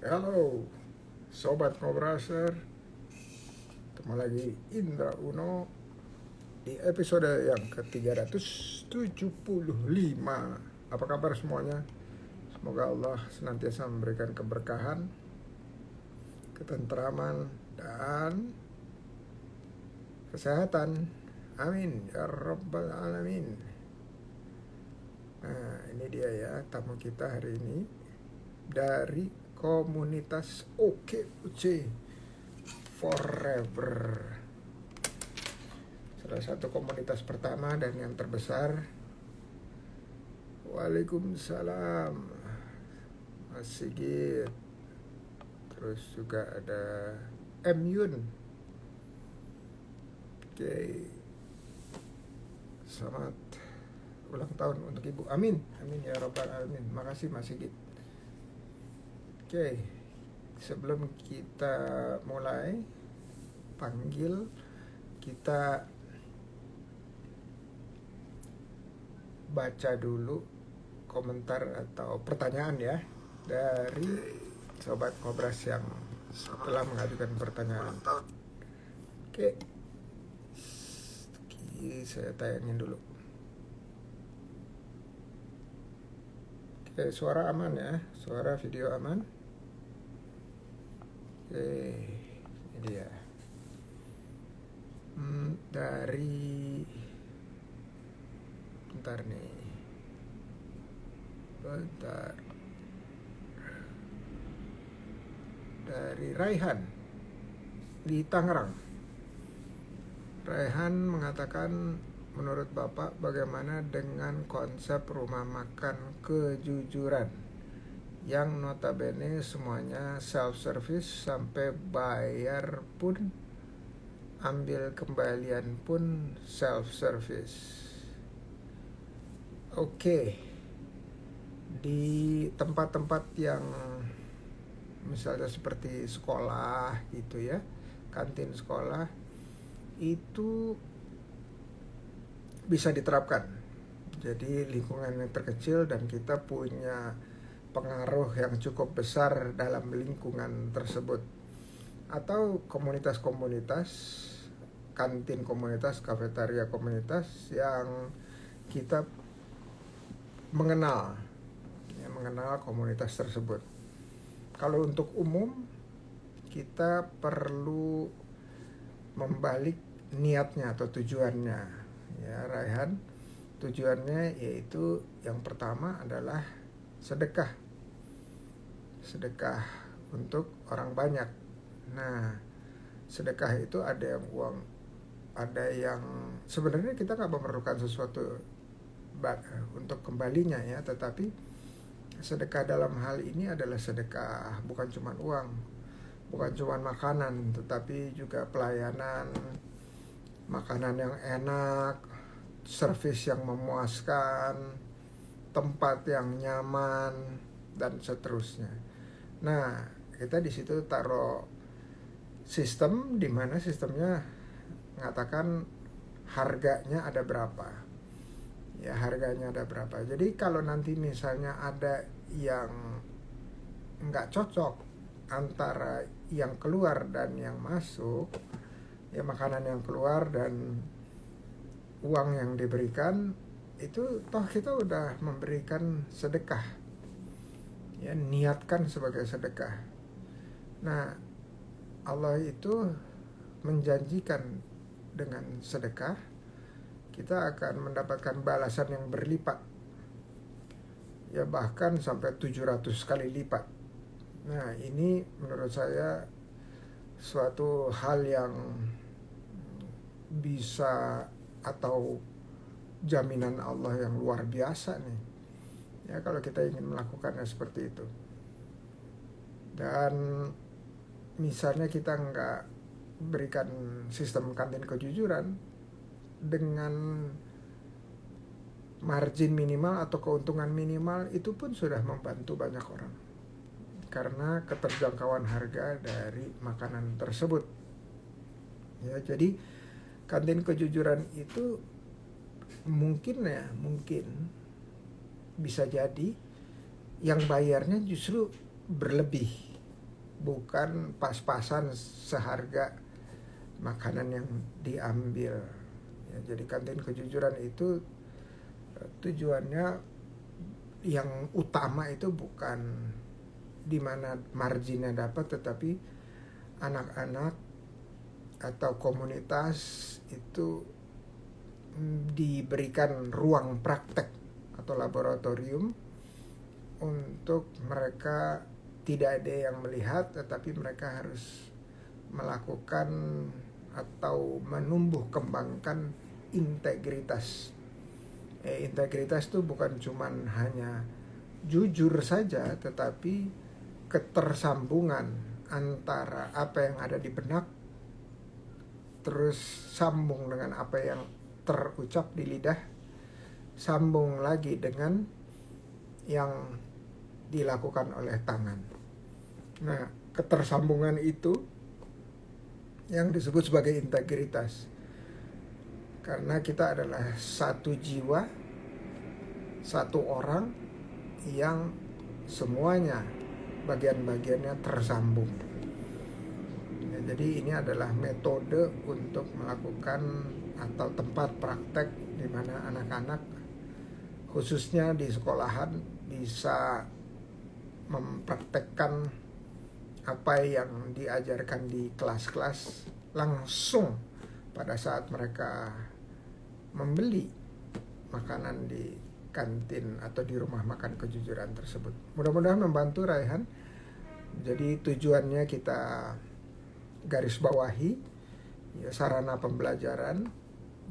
Halo, Sobat Ngobraser. Ketemu lagi Indra Uno di episode yang ke-375. Apa kabar semuanya? Semoga Allah senantiasa memberikan keberkahan, ketentraman, dan kesehatan. Amin ya Rabbal Alamin. Nah, ini dia ya tamu kita hari ini dari komunitas OKUC Forever. Salah satu komunitas pertama dan yang terbesar. Waalaikumsalam Mas Sigit. Terus juga ada M Yun. Oke. Selamat ulang tahun untuk Ibu. Amin. Amin ya Rabbal Alamin. Makasih Mas Sigit. Oke. Sebelum kita mulai, panggil kita baca dulu komentar atau pertanyaan ya dari Sobat Ngobras yang telah mengajukan pertanyaan. Oke, saya tayangin dulu. Oke, suara aman ya, suara video aman. Oke, ini dia. Dari bentar nih. Bentar. Dari Raihan di Tangerang. Raihan mengatakan, menurut Bapak bagaimana dengan konsep rumah makan kejujuran yang notabene semuanya self-service sampai bayar pun, ambil kembalian pun self-service. Oke, di tempat-tempat yang misalnya seperti sekolah gitu ya, kantin sekolah, itu bisa diterapkan. Jadi lingkungan yang terkecil dan kita punya pengaruh yang cukup besar dalam lingkungan tersebut. Atau komunitas-komunitas, kantin komunitas, kafetaria komunitas yang kita mengenal komunitas tersebut. Kalau untuk umum, kita perlu membalik niatnya atau tujuannya. Ya, Raihan, tujuannya yaitu yang pertama adalah sedekah untuk orang banyak. Nah, sedekah itu ada yang uang, ada yang sebenarnya kita nggak memerlukan sesuatu untuk kembalinya ya, tetapi sedekah dalam hal ini adalah sedekah bukan cuma uang, bukan cuma makanan, tetapi juga pelayanan, makanan yang enak, servis yang memuaskan, tempat yang nyaman, dan seterusnya. Nah, kita di situ taruh sistem di mana sistemnya mengatakan harganya ada berapa. Ya, harganya ada berapa. Jadi kalau nanti misalnya ada yang nggak cocok antara yang keluar dan yang masuk, ya makanan yang keluar dan uang yang diberikan, itu toh kita udah memberikan sedekah. Ya, niatkan sebagai sedekah. Nah, Allah itu menjanjikan dengan sedekah kita akan mendapatkan balasan yang berlipat. Ya, bahkan sampai 700 kali lipat. Nah, ini menurut saya suatu hal yang bisa atau jaminan Allah yang luar biasa nih. Ya, kalau kita ingin melakukannya seperti itu. Dan misalnya kita nggak berikan sistem kantin kejujuran dengan margin minimal atau keuntungan minimal, itu pun sudah membantu banyak orang karena keterjangkauan harga dari makanan tersebut. Ya, jadi kantin kejujuran itu mungkin bisa jadi yang bayarnya justru berlebih bukan pas-pasan seharga makanan yang diambil. Ya, jadi kantin kejujuran itu tujuannya yang utama itu bukan di mana marginnya dapat, tetapi anak-anak atau komunitas itu diberikan ruang praktek atau laboratorium untuk mereka tidak ada yang melihat, tetapi mereka harus melakukan atau menumbuh kembangkan integritas. Integritas itu bukan cuman hanya jujur saja, tetapi ketersambungan antara apa yang ada di benak terus sambung dengan apa yang terucap di lidah, sambung lagi dengan yang dilakukan oleh tangan. Nah, ketersambungan itu yang disebut sebagai integritas. Karena kita adalah satu jiwa, satu orang yang semuanya bagian-bagiannya tersambung. Ya, jadi ini adalah metode untuk melakukan atau tempat praktek di mana anak-anak khususnya di sekolahan bisa mempraktekkan apa yang diajarkan di kelas-kelas langsung pada saat mereka membeli makanan di kantin atau di rumah makan kejujuran tersebut. Mudah-mudahan membantu, Raihan. Jadi tujuannya kita garis bawahi ya, sarana pembelajaran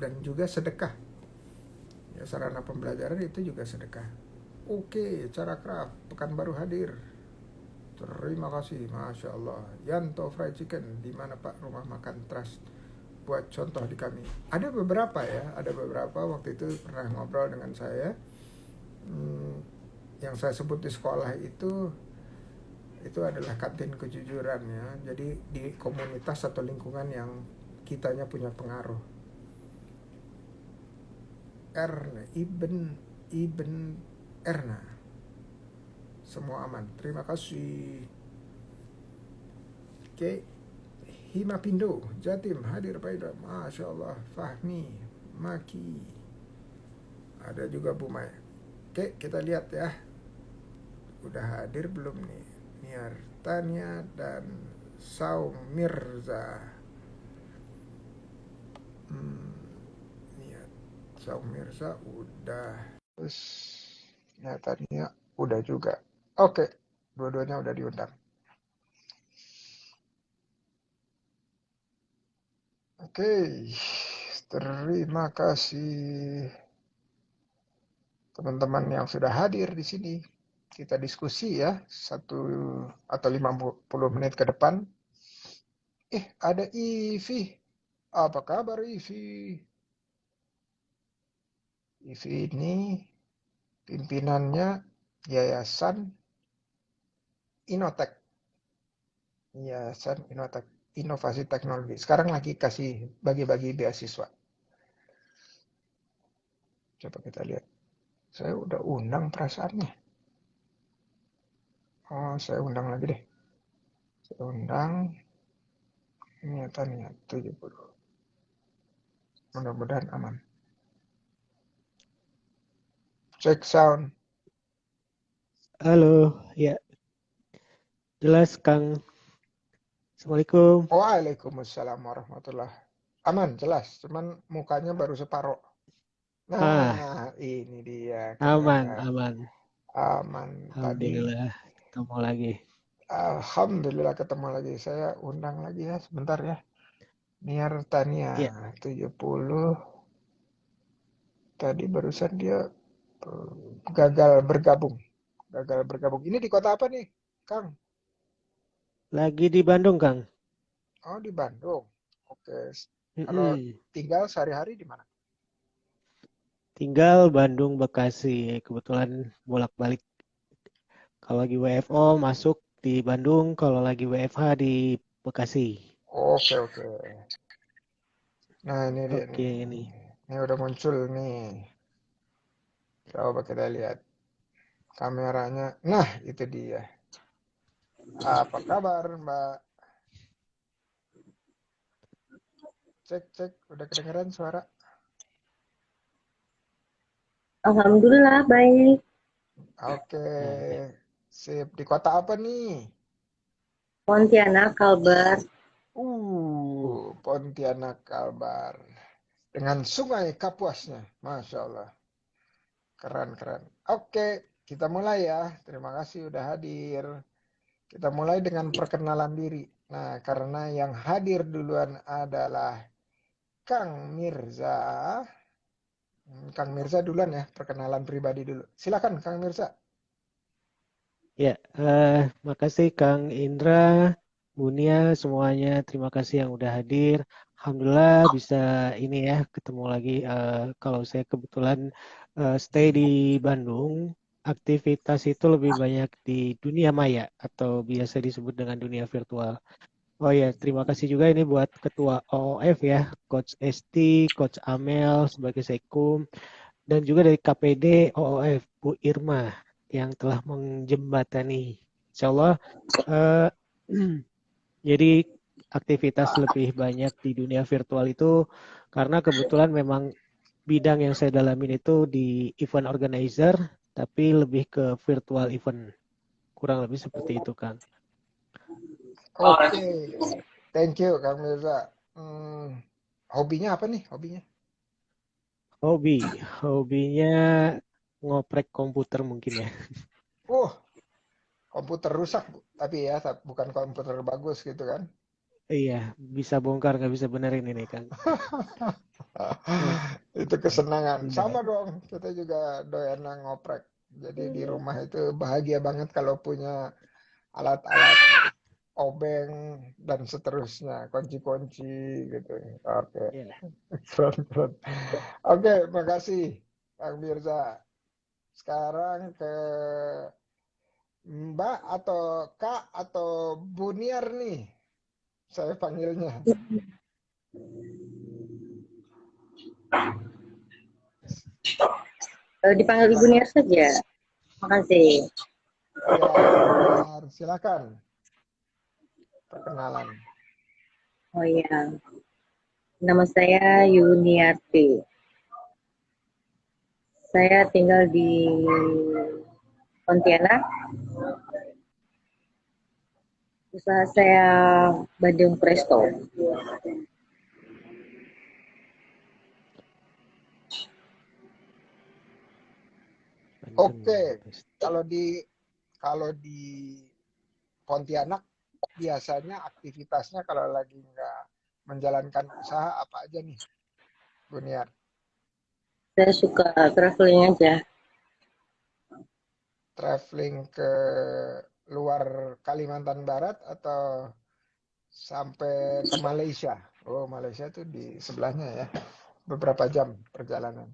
dan juga sedekah. Ya, sarana pembelajaran itu juga sedekah. Oke, cara craft Pekanbaru hadir. Terima kasih, Masya Allah. Yanto Fried Chicken, di mana Pak rumah makan Trust? Buat contoh di kami. Ada beberapa ya, ada beberapa waktu itu pernah ngobrol dengan saya. Yang saya sebut di sekolah itu adalah kantin kejujuran ya. Jadi di komunitas atau lingkungan yang kitanya punya pengaruh. Ibn Erna. Semua aman. Terima kasih. Oke. Himapindo, Jatim, hadir Pak Idra. Masya Allah. Fahmi, Maki. Ada juga Bu Maya. Oke, kita lihat ya. Udah hadir belum nih? Niar Tania dan Saum Mirza. Niat Saum Mirza udah. Terus nyatanya udah juga. Oke, dua-duanya udah diundang. Oke, terima kasih teman-teman yang sudah hadir di sini. Kita diskusi ya 1 atau 50 menit ke depan. Ada Ivi. Apa kabar Ivi? Ivi ini pimpinannya Yayasan Inotek. Yayasan Inotek, Inovasi Teknologi. Sekarang lagi kasih bagi-bagi beasiswa. Coba kita lihat. Saya udah undang perasaannya. Oh, saya undang lagi deh. Saya undang. Niatannya 70. Mudah-mudahan aman. Check sound. Halo, ya jelas Kang. Assalamualaikum. Waalaikumsalam warahmatullahi. Aman, jelas. Cuman mukanya baru separoh. Ah, Nah, ini dia aman, kelihatan. aman. Aman tadi. Alhamdulillah ketemu lagi. Alhamdulillah ketemu lagi. Saya undang lagi ya, sebentar ya. Niar Tania Ya, 70. Tadi barusan dia gagal bergabung. Gagal bergabung. Ini di kota apa nih, Kang? lagi di Bandung, Kang. Oh, di Bandung. Oke. Kalau Mm-mm. tinggal sehari-hari di mana? Tinggal Bandung, Bekasi. Kebetulan bolak-balik. Kalau lagi WFO masuk di Bandung, kalau lagi WFH di Bekasi. Oke, oke. Nah, ini dia Oke, nih. ini. Ini udah muncul nih. Coba kita lihat kameranya. Nah, itu dia. Apa kabar, Mbak? Cek, cek, udah kedengeran suara? Alhamdulillah baik. Oke, Nah, baik. sip. Di kota apa nih? Pontianak, Kalbar. Uh, Pontianak Kalbar. Dengan sungai Kapuasnya. Masya Allah. Keren, keren. Oke, kita mulai ya. Terima kasih udah hadir. Kita mulai dengan perkenalan diri. Nah, karena yang hadir duluan adalah Kang Mirza. Kang Mirza duluan ya, perkenalan pribadi dulu. Silakan Kang Mirza. ya, makasih Kang Indra, Bunia, semuanya. Terima kasih yang udah hadir. Alhamdulillah bisa ini ya ketemu lagi. Kalau saya kebetulan stay di Bandung, aktivitas itu lebih banyak di dunia maya atau biasa disebut dengan dunia virtual. Oh ya, terima kasih juga ini buat Ketua OOF ya, Coach Esti, Coach Amel sebagai Sekum, dan juga dari KPD OOF, Bu Irma, yang telah menjembatani. Insya Allah, eh, jadi aktivitas lebih banyak di dunia virtual itu karena kebetulan memang bidang yang saya dalamin itu di event organizer, tapi lebih ke virtual event. Kurang lebih seperti itu, Kang. Oke, thank you Kang Mirza. Hobinya apa nih hobinya? Hobi, hobinya ngoprek komputer mungkin ya. Oh, komputer rusak, tapi ya bukan komputer bagus gitu kan? Iya, bisa bongkar nggak bisa benerin ini kan. Eh, Itu kesenangan. bener. Sama dong, kita juga doyan ngoprek. Jadi di rumah itu bahagia banget kalau punya alat-alat obeng dan seterusnya, kunci-kunci gitu. Oke, Ya, keren, keren. Oke, makasih Kang Mirza. Sekarang ke Mbak atau Kak atau Buniar nih, saya panggilnya. Dipanggil Ibu Silakan. Nia saja. Makasih. Ya, Buniar, silakan perkenalan. Oh iya, nama saya Yuniarti. Saya tinggal di Pontianak. Usaha saya Bandung Presto. Bandeng. Oke, kalau di kalau di Pontianak biasanya aktivitasnya kalau lagi nggak menjalankan usaha apa aja nih, Buniar? Saya suka traveling aja. Traveling ke luar Kalimantan Barat atau sampai ke Malaysia? Oh, Malaysia tuh di sebelahnya ya. Beberapa jam perjalanan.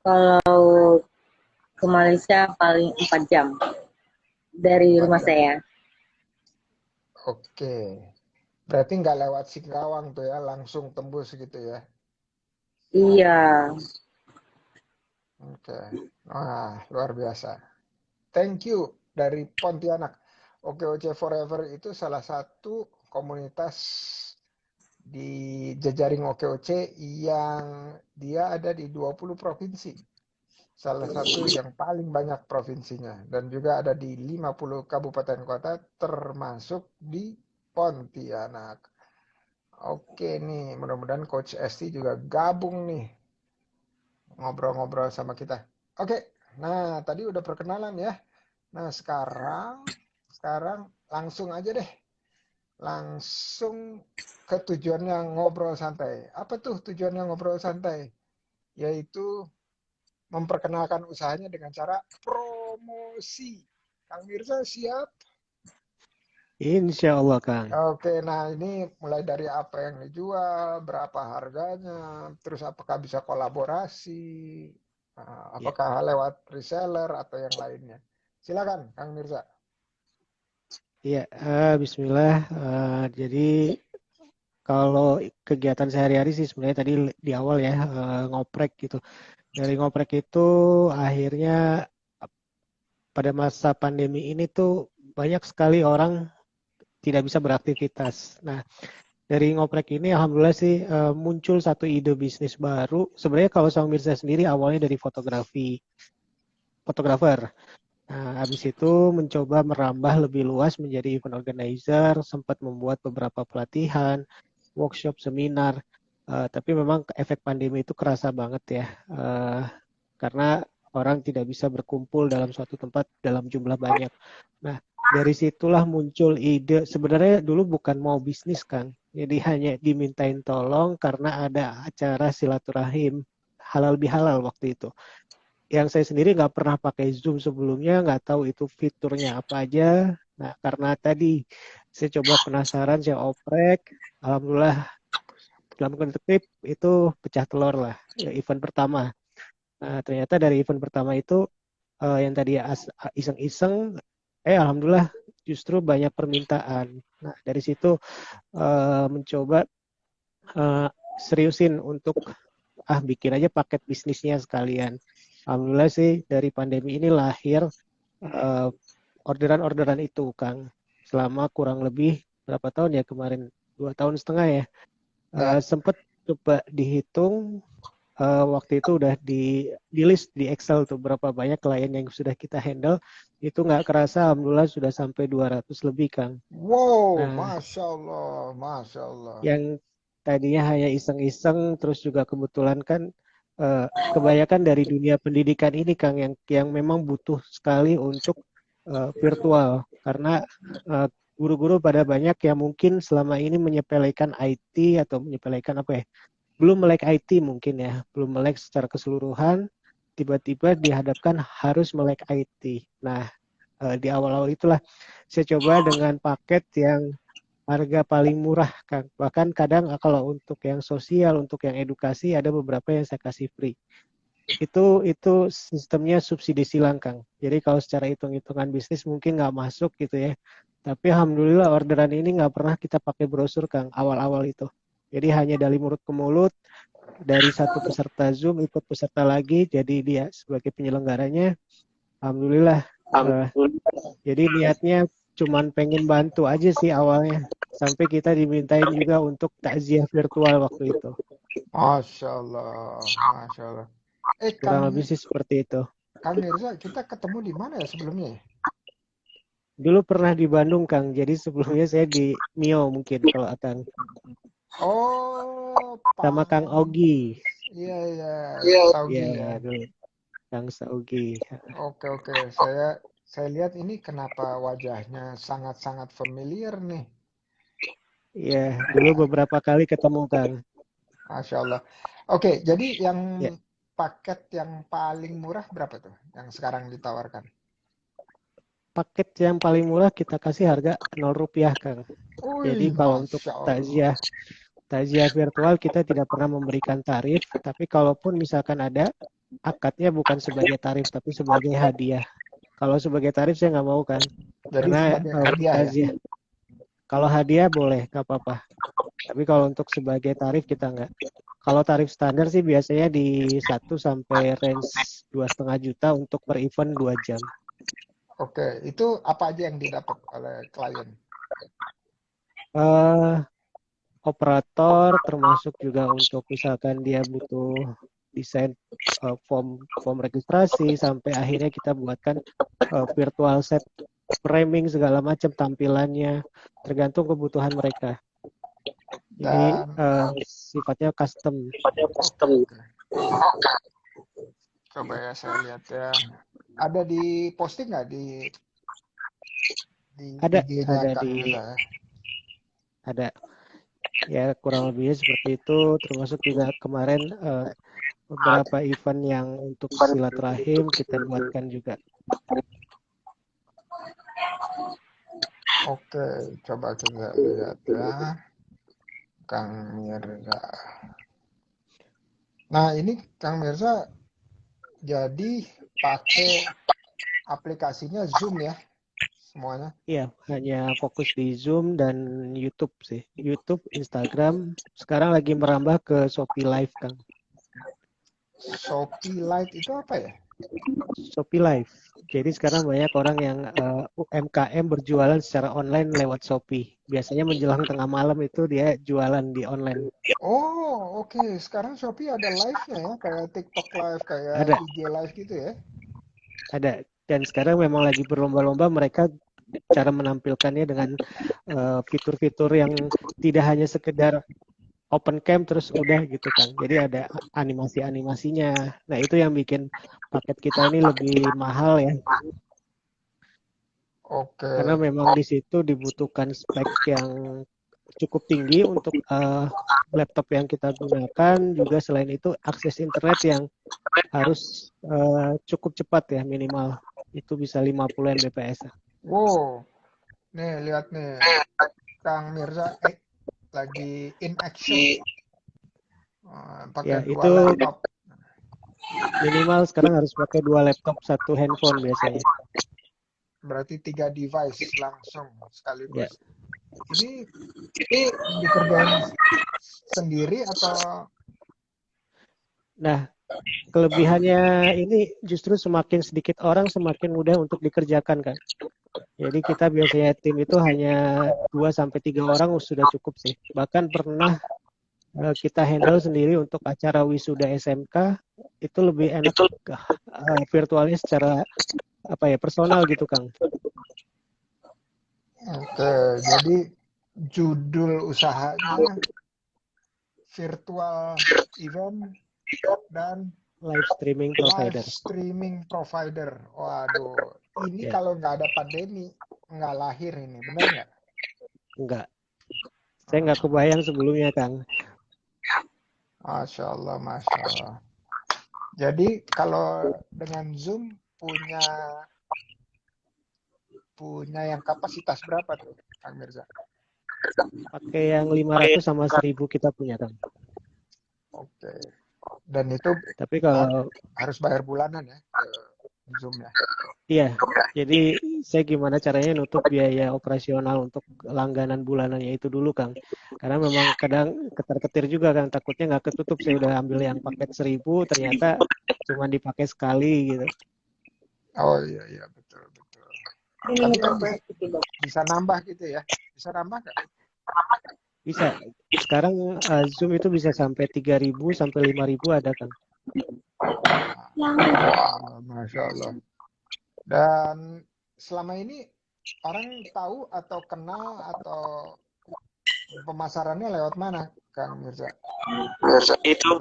Kalau ke Malaysia paling 4 jam dari 4 rumah jam. saya. Oke. Berarti nggak lewat Singkawang tuh ya, langsung tembus gitu ya. Iya, Oke. Wah, luar biasa. Thank you dari Pontianak. OKOC Forever itu salah satu komunitas di jejaring OKOC yang dia ada di 20 provinsi. Salah satu yang paling banyak provinsinya dan juga ada di 50 kabupaten kota termasuk di Pontianak. Oke nih, mudah-mudahan Coach Esti juga gabung nih ngobrol-ngobrol sama kita. Oke, nah tadi udah perkenalan ya. Nah sekarang langsung aja deh, langsung ke tujuannya ngobrol santai. Apa tuh tujuannya ngobrol santai? Yaitu memperkenalkan usahanya dengan cara promosi. Kang Mirza siap? Insya Allah, Kang. Oke, nah ini mulai dari apa yang dijual, berapa harganya, terus apakah bisa kolaborasi, Ya, apakah lewat reseller atau yang lainnya. Silakan, Kang Mirza. ya. Bismillah. Jadi kalau kegiatan sehari-hari sih sebenarnya tadi di awal ya ngoprek gitu. Dari ngoprek itu akhirnya pada masa pandemi ini tuh banyak sekali orang tidak bisa beraktivitas. Nah, dari ngoprek ini alhamdulillah sih muncul satu ide bisnis baru. Sebenarnya kalau Sang Mirza sendiri awalnya dari fotografer. Nah, habis itu mencoba merambah lebih luas menjadi event organizer, sempat membuat beberapa pelatihan, workshop, seminar. Tapi memang efek pandemi itu kerasa banget ya, karena orang tidak bisa berkumpul dalam suatu tempat dalam jumlah banyak. Nah, dari situlah muncul ide. Sebenarnya dulu bukan mau bisnis, Kang. Jadi hanya dimintain tolong karena ada acara silaturahim halal bihalal waktu itu. Yang saya sendiri nggak pernah pakai Zoom sebelumnya, nggak tahu itu fiturnya apa aja. Nah, karena tadi saya coba penasaran, saya oprek. Alhamdulillah, dalam kutip itu pecah telur lah, ya, event pertama. Nah, ternyata dari event pertama itu yang tadi iseng-iseng, alhamdulillah justru banyak permintaan. Nah, dari situ mencoba seriusin untuk bikin aja paket bisnisnya sekalian. Alhamdulillah sih dari pandemi ini lahir orderan-orderan itu, Kang. Selama kurang lebih berapa tahun ya kemarin? 2 tahun setengah ya. Sempat coba dihitung waktu itu udah di list di Excel tuh berapa banyak klien yang sudah kita handle, itu nggak kerasa alhamdulillah sudah sampai 200 lebih, Kang. Wow, Nah, Masya Allah, Masya Allah. yang tadinya hanya iseng-iseng terus juga kebetulan kan kebanyakan dari dunia pendidikan ini, Kang, yang memang butuh sekali untuk virtual karena guru-guru pada banyak yang mungkin selama ini menyepelekan IT atau menyepelekan apa ya, belum melek IT mungkin ya, belum melek secara keseluruhan, tiba-tiba dihadapkan harus melek IT. Nah, di awal-awal itulah saya coba dengan paket yang harga paling murah, Kang. Bahkan kadang kalau untuk yang sosial, untuk yang edukasi ada beberapa yang saya kasih free. Itu sistemnya subsidi silang, Kang. Jadi kalau secara hitung-hitungan bisnis mungkin nggak masuk gitu ya. Tapi alhamdulillah orderan ini nggak pernah kita pakai brosur, Kang, awal-awal itu. Jadi hanya dari mulut ke mulut, dari satu peserta Zoom ikut peserta lagi, jadi dia sebagai penyelenggaranya. Alhamdulillah. Jadi niatnya cuman pengen bantu aja sih awalnya. Sampai kita dimintain juga untuk takziah virtual waktu itu. Masya Allah, Masya Allah. Kurang lebih sih seperti itu. Kang Mirza, kita ketemu di mana ya sebelumnya? Dulu pernah di Bandung, Kang. Jadi sebelumnya saya di Mio mungkin kalau Akang. Oh, Sama Kang Ogi. Iya, iya, Saugi ya. Iya, dulu. Kang Saugi. Oke. Saya lihat ini kenapa wajahnya sangat-sangat familiar nih. Iya, dulu beberapa kali ketemu, Kang. Masya Allah. Oke, jadi yang Ya. paket yang paling murah berapa tuh? Yang sekarang ditawarkan? Paket yang paling murah kita kasih harga 0 rupiah, Kang. Jadi Wih, kalau untuk Masya Allah. takziah virtual kita tidak pernah memberikan tarif, tapi kalaupun misalkan ada, akadnya bukan sebagai tarif, tapi sebagai hadiah. Kalau sebagai tarif saya nggak mau, kan. Jadi Karena sebagai untuk hadiah ya? takziah, kalau hadiah boleh, nggak apa-apa. Tapi kalau untuk sebagai tarif kita nggak. Kalau tarif standar sih biasanya di 1 sampai range 2,5 juta untuk per event 2 jam. Oke, itu apa aja yang didapat oleh klien? Operator termasuk juga untuk misalkan dia butuh desain form registrasi sampai akhirnya kita buatkan virtual set framing segala macam tampilannya tergantung kebutuhan mereka. Jadi sifatnya custom. Coba ya saya lihat ya. Ada di posting nggak di Ada IG-nya Kang Mirza ya? Ada ya kurang lebihnya seperti itu, termasuk juga kemarin beberapa event yang untuk silaturahim kita buatkan juga. Oke, coba kita lihat ya, Kang Mirza. Nah ini Kang Mirza jadi pakai aplikasinya Zoom ya semuanya? Iya, hanya fokus di Zoom dan YouTube sih. YouTube, Instagram, sekarang lagi merambah ke Shopee Live, Kang. Shopee Lite itu apa ya? Shopee Live. Jadi sekarang banyak orang yang UMKM berjualan secara online lewat Shopee. Biasanya menjelang tengah malam itu dia jualan di online. Oh, oke. Sekarang Shopee ada live-nya ya, kayak TikTok live, kayak Ada, IG live gitu ya. ada. Dan sekarang memang lagi berlomba-lomba mereka cara menampilkannya dengan fitur-fitur yang tidak hanya sekedar open cam terus udah gitu kan. Jadi ada animasi-animasinya. Nah, itu yang bikin paket kita ini lebih mahal ya. Oke. Karena memang di situ dibutuhkan spek yang cukup tinggi untuk laptop yang kita gunakan. Juga selain itu akses internet yang harus cukup cepat ya minimal. Itu bisa 50 Mbps. Wow. Nih, lihat nih. Kang Mirza lagi in action. Ya, Pakai dua itu laptop. minimal sekarang harus pakai 2 laptop, 1 handphone biasanya. Berarti 3 device langsung Ya. sekaligus. Ini dikerjain sendiri atau Nah, kelebihannya ini justru semakin sedikit orang semakin mudah untuk dikerjakan kan. Jadi kita biasanya tim itu hanya 2 sampai 3 orang sudah cukup sih. Bahkan pernah kita handle sendiri untuk acara wisuda SMK itu lebih enak virtualnya secara personal gitu Kang. Oke, jadi judul usahanya virtual event dan Live streaming provider. live streaming provider. Waduh, ini Ya, kalau nggak ada pandemi nggak lahir ini, benar nggak? enggak. Saya nggak kebayang sebelumnya Kang. Masya Allah, Masya Allah. Jadi kalau dengan Zoom punya yang kapasitas berapa tuh, Kang Mirza? Pakai yang 500 sama 1000 kita punya Kang. Oke. Dan itu Tapi kalau harus bayar bulanan ya ke Zoom ya. iya, jadi saya gimana caranya nutup biaya operasional untuk langganan bulanannya itu dulu, Kang. Karena memang kadang ketar-ketir juga, Kang. Takutnya nggak ketutup. Saya udah ambil yang paket 1000, ternyata cuma dipakai sekali gitu. Oh iya iya betul betul. Tapi kan bisa nambah gitu ya. Bisa nambah nggak? Bisa. Sekarang Zoom itu bisa sampai 3000 sampai 5000 ada, Kang. Masya Allah. Dan selama ini orang tahu atau kenal atau pemasarannya lewat mana, Kang Mirza? Nah,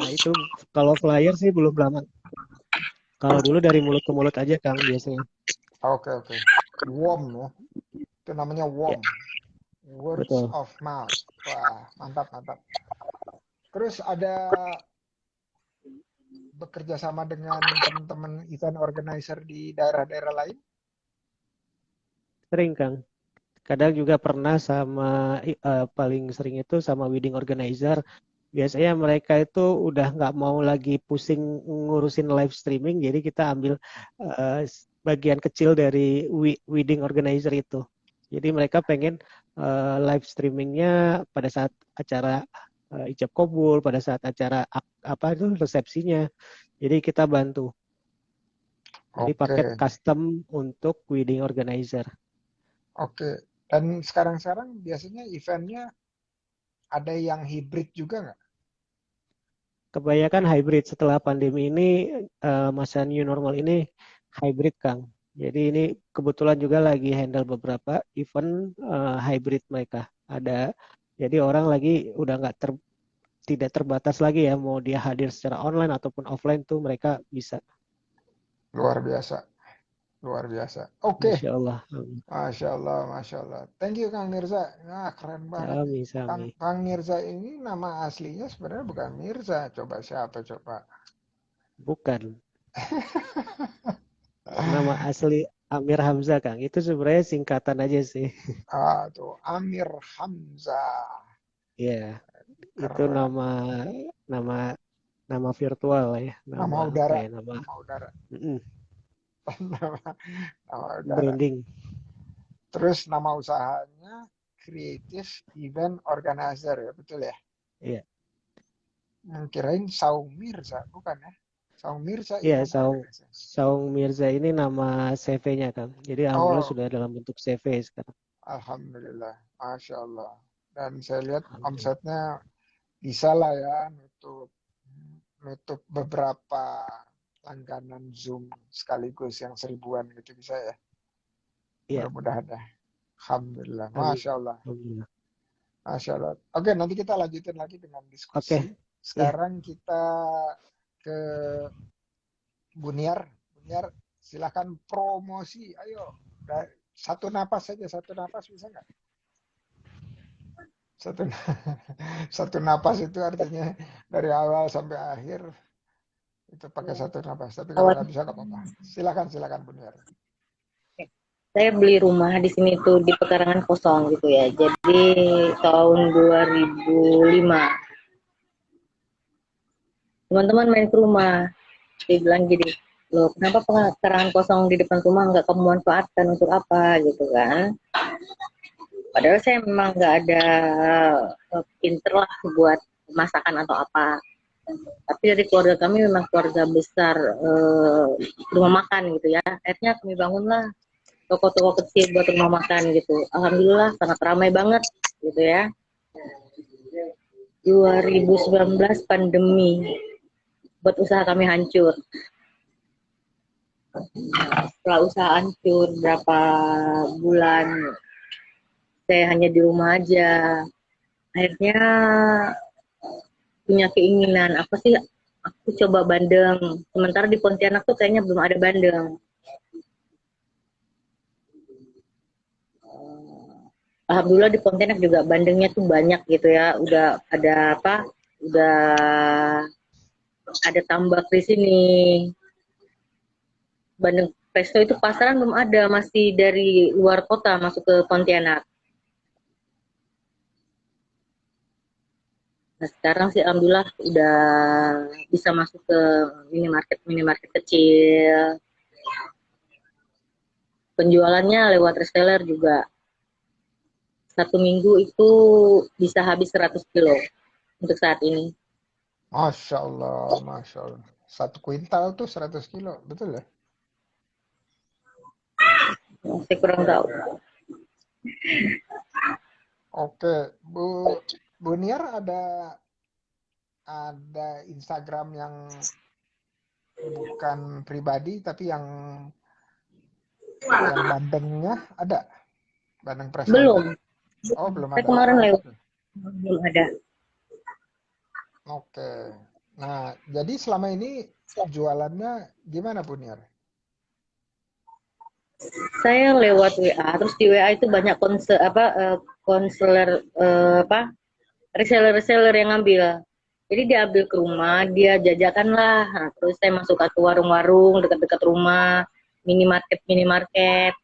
itu kalau flyer sih belum lama. Kalau dulu dari mulut ke mulut aja, Kang, biasanya. Oke oke. Warm ya. Itu namanya Ya, warm. Words betul. of mouth. Wah, mantap mantap. Terus ada bekerja sama dengan teman-teman event organizer di daerah-daerah lain? Sering, Kang. Kadang juga pernah sama paling sering itu sama wedding organizer. Biasanya mereka itu udah nggak mau lagi pusing ngurusin live streaming, jadi kita ambil bagian kecil dari wedding organizer itu. Jadi mereka pengen live streamingnya pada saat acara ijab kabul, pada saat acara apa itu resepsinya. Jadi kita bantu. Jadi paket Oke, custom untuk wedding organizer. oke. Dan sekarang-sekarang biasanya eventnya ada yang hybrid juga nggak? Kebanyakan hybrid setelah pandemi ini masa new normal ini hybrid Kang. Jadi ini kebetulan juga lagi handle beberapa event hybrid mereka. Ada jadi orang lagi udah tidak terbatas lagi ya mau dia hadir secara online ataupun offline tuh mereka bisa. Luar biasa, luar biasa. Oke, Masya Allah. Masya Allah, Masya Allah. Thank you Kang Mirza. Nah, keren banget nih. Sami sami. Kang Mirza ini nama aslinya sebenarnya bukan Mirza. Coba siapa coba? Bukan. Nama asli Amir Hamzah Kang. Itu sebenarnya singkatan aja sih. Tuh Amir Hamzah. Ya, itu Keren. nama nama virtual ya, Nama nama apa udara, ya, nama nama udara, mm, nama, nama udara. branding. Terus nama usahanya Creative Event Organizer ya, betul ya? Iya, Kirain Saumir, bukan ya? Saung Mirza itu Iya, nama Saung aliasnya. Saung Mirza ini nama CV-nya, Kang. Jadi alhamdulillah Oh, sudah dalam bentuk CV sekarang. alhamdulillah, masya Allah. Dan saya lihat Alhamdulillah. omsetnya bisa lah ya nutup nutup beberapa langganan Zoom sekaligus yang 1000-an gitu bisa ya. Iya, Mudah-mudahan ya. Alhamdulillah, amin. masya Allah, Alhamdulillah. masya Allah. Oke, nanti kita lanjutin lagi dengan Oke, diskusi. iya. Sekarang kita ke Buniar. Buniar, silakan promosi. Ayo, satu napas saja, satu napas bisa nggak? Satu satu napas itu artinya dari awal sampai akhir itu pakai satu napas. Tapi kalau Awal nggak bisa nggak apa-apa. Silakan, silakan Buniar. saya beli rumah di sini tuh di pekarangan kosong gitu ya. Jadi tahun 2005 teman-teman main ke rumah, dia bilang gini, loh kenapa pekarangan kosong di depan rumah nggak kamu manfaatkan untuk apa gitu kan. Padahal saya memang nggak ada pinter lah buat masakan atau apa. Tapi dari keluarga kami memang keluarga besar rumah makan gitu ya. Akhirnya kami bangunlah toko-toko kecil buat rumah makan gitu. Alhamdulillah sangat ramai banget gitu ya. 2019 pandemi buat usaha kami hancur. Setelah usaha hancur berapa bulan saya hanya di rumah aja. Akhirnya punya keinginan apa sih, aku coba bandeng. Sementara di Pontianak tuh kayaknya belum ada bandeng. Alhamdulillah di Pontianak juga bandengnya tuh banyak gitu ya. Udah ada apa? Udah ada tambak di sini. Bandeng pesto itu pasaran belum ada, masih dari luar kota masuk ke Pontianak. Nah, sekarang sih alhamdulillah udah bisa masuk ke minimarket kecil. Penjualannya lewat reseller juga. Satu minggu itu bisa habis 100 kilo untuk saat ini. Masya Allah, masya Allah. 1 kuintal tuh 100 kilo, betul ya? Saya kurang tahu. Oke, Bu Niar ada Instagram yang bukan pribadi tapi yang bandengnya ada, bandeng prestonya. Belum. Oh, belum Saya ada. kemarin Oh, lewat. oke. Belum ada. Oke. Nah, jadi selama ini jualannya gimana Bu Niar? Saya lewat WA, terus di WA itu banyak konselor reseller-reseller yang ngambil. Jadi dia ambil ke rumah, dia jajakan lah. Nah, terus saya masuk ke warung-warung dekat-dekat rumah, minimarket.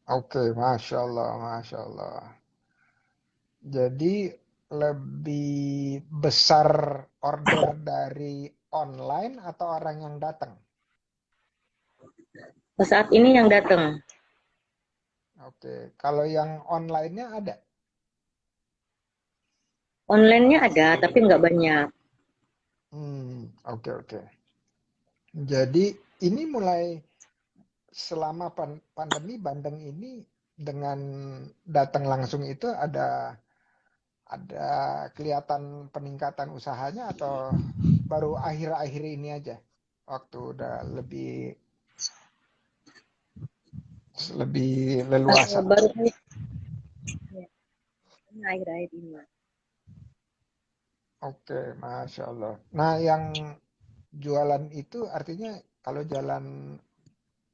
Oke, Masya Allah, Masya Allah. Jadi lebih besar order dari online atau orang yang datang? Saat ini yang datang. Oke, kalau yang online-nya ada? Online-nya ada, tapi nggak banyak. Oke, oke. Jadi ini mulai selama pandemi Bandeng ini dengan datang langsung itu ada kelihatan peningkatan usahanya atau baru akhir-akhir ini aja waktu udah lebih leluasa. Baru akhir-akhir ini. Oke, Masya Allah. Nah, yang jualan itu artinya kalau jalan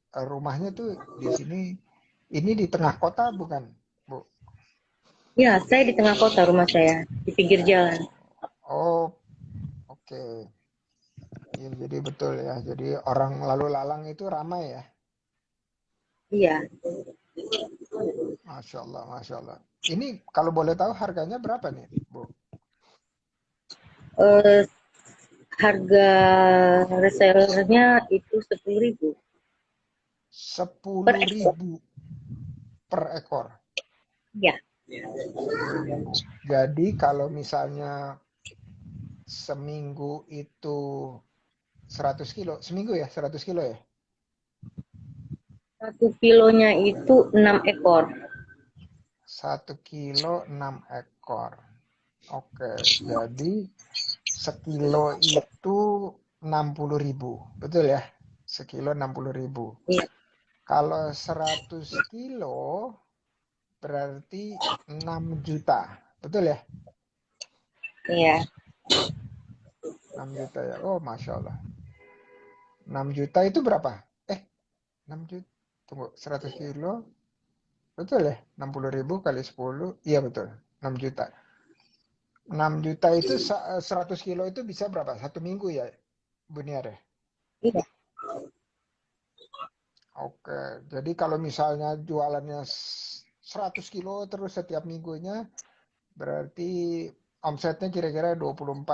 rumahnya tuh di sini, ini di tengah kota bukan, Bu? Ya, saya di tengah kota rumah saya, di pinggir jalan. Oh, oke. Ya, jadi betul ya. Jadi orang lalu lalang itu ramai ya. Iya. Masya Allah, Masya Allah. Ini kalau boleh tahu harganya berapa nih, Bu? Eh, harga resellernya itu 10.000 per Sepuluh ekor. ribu per ekor. Ya. 10.000. Jadi kalau misalnya seminggu itu 100 kilo. Seminggu ya, 100 kilo ya? 1 kilonya itu 6 ekor. 1 kilo 6 ekor. Oke, jadi sekilo itu 60.000. Betul ya? Sekilo 60.000. Iya. Kalau 100 kilo berarti 6 juta. Betul ya? Iya. 6 juta ya. Oh, Masya Allah. 6 juta itu berapa? 6 juta. Tunggu, 100 kilo. Betul ya? 60.000 kali 10. Iya betul. 6 juta. 6 juta itu 100 kilo itu bisa berapa? 1 minggu ya, Buniar ya? Iya. Oke, jadi kalau misalnya jualannya 100 kilo terus setiap minggunya, berarti omsetnya kira-kira 25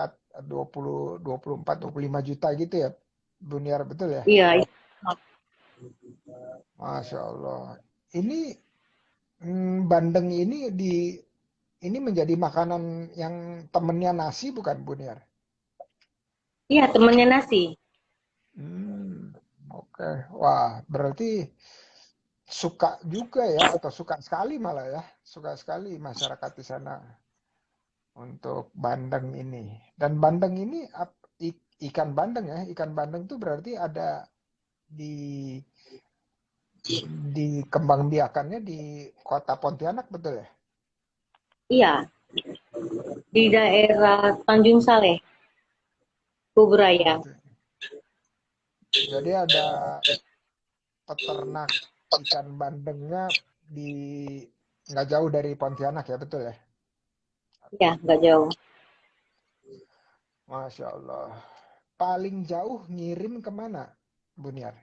juta gitu ya, Buniar, betul ya? Iya. Masya Allah. Ini bandeng ini menjadi makanan yang temennya nasi bukan, Buniar? Iya, temennya nasi. Oke. Wah, berarti suka juga ya, atau suka sekali malah ya. Suka sekali masyarakat di sana untuk bandeng ini. Dan bandeng ini ikan bandeng ya. Ikan bandeng itu berarti ada di dikembangbiakannya di kota Pontianak, betul ya? Iya, di daerah Tanjung Saleh, Kuburaya. Jadi ada peternak ikan bandengnya nggak jauh dari Pontianak ya, betul ya? Iya, nggak jauh. Masya Allah. Paling jauh ngirim kemana, Buniar?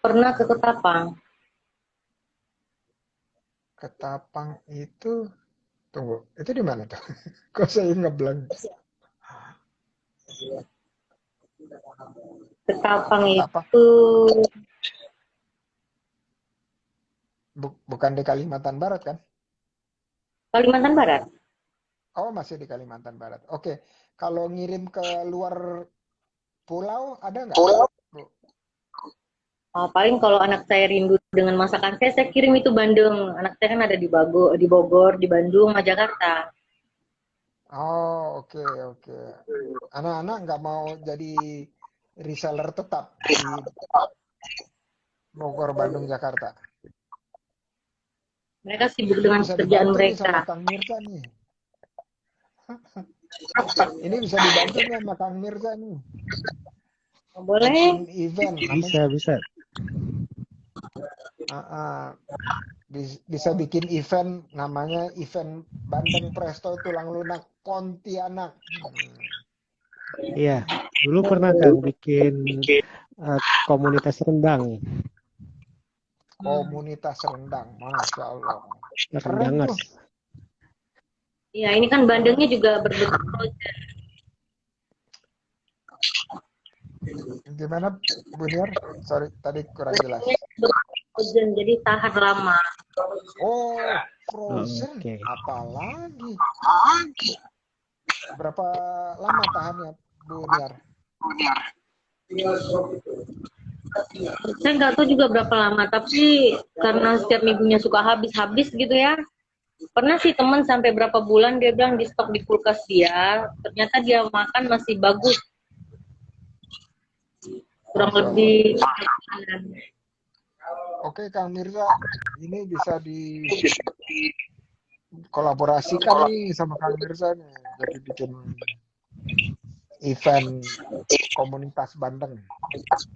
Pernah ke Ketapang. Ketapang itu, tunggu, itu di mana tuh? Kok saya ngeblank? Ketapang Ketapang, itu bukan di Kalimantan Barat kan? Kalimantan Barat. Oh, masih di Kalimantan Barat. Oke, kalau ngirim ke luar pulau ada nggak, Bu? Paling kalau anak saya rindu dengan masakan saya kirim itu bandeng. Anak saya kan ada di Bogor, di Bandung, sama Jakarta. Oh, oke, oke. Anak-anak nggak mau jadi reseller tetap di Bogor, Bandung, Jakarta. Mereka sibuk Ini dengan bisa pekerjaan dibantu nih mereka. sama Kang Mirza nih. Ini bisa dibantu nih sama Kang Mirza nih. Boleh? Bikin event. Bisa. Bisa bikin event namanya event Bandeng Presto Tulang Lunak Pontianak. Iya, dulu pernah Kang bikin komunitas rendang. Komunitas rendang, Masya Allah. Keren Rendangers. tuh. Iya, ini kan bandengnya juga berbentuk frozen. Gimana, Buniar? Sorry, tadi kurang jelas. Frozen, jadi tahan lama. Oh, frozen. Oke. Apalagi? Berapa lama tahannya, Buniar? Saya nggak tahu juga berapa lama, tapi karena setiap minggunya suka habis-habis gitu ya. Pernah sih teman sampai berapa bulan dia bilang di stok di kulkas dia, ternyata dia makan masih bagus. Kurang lebih. Oke, Kang Mirza, ini bisa kolaborasikan nih sama Kang Mirza nih, jadi bikin event komunitas bandeng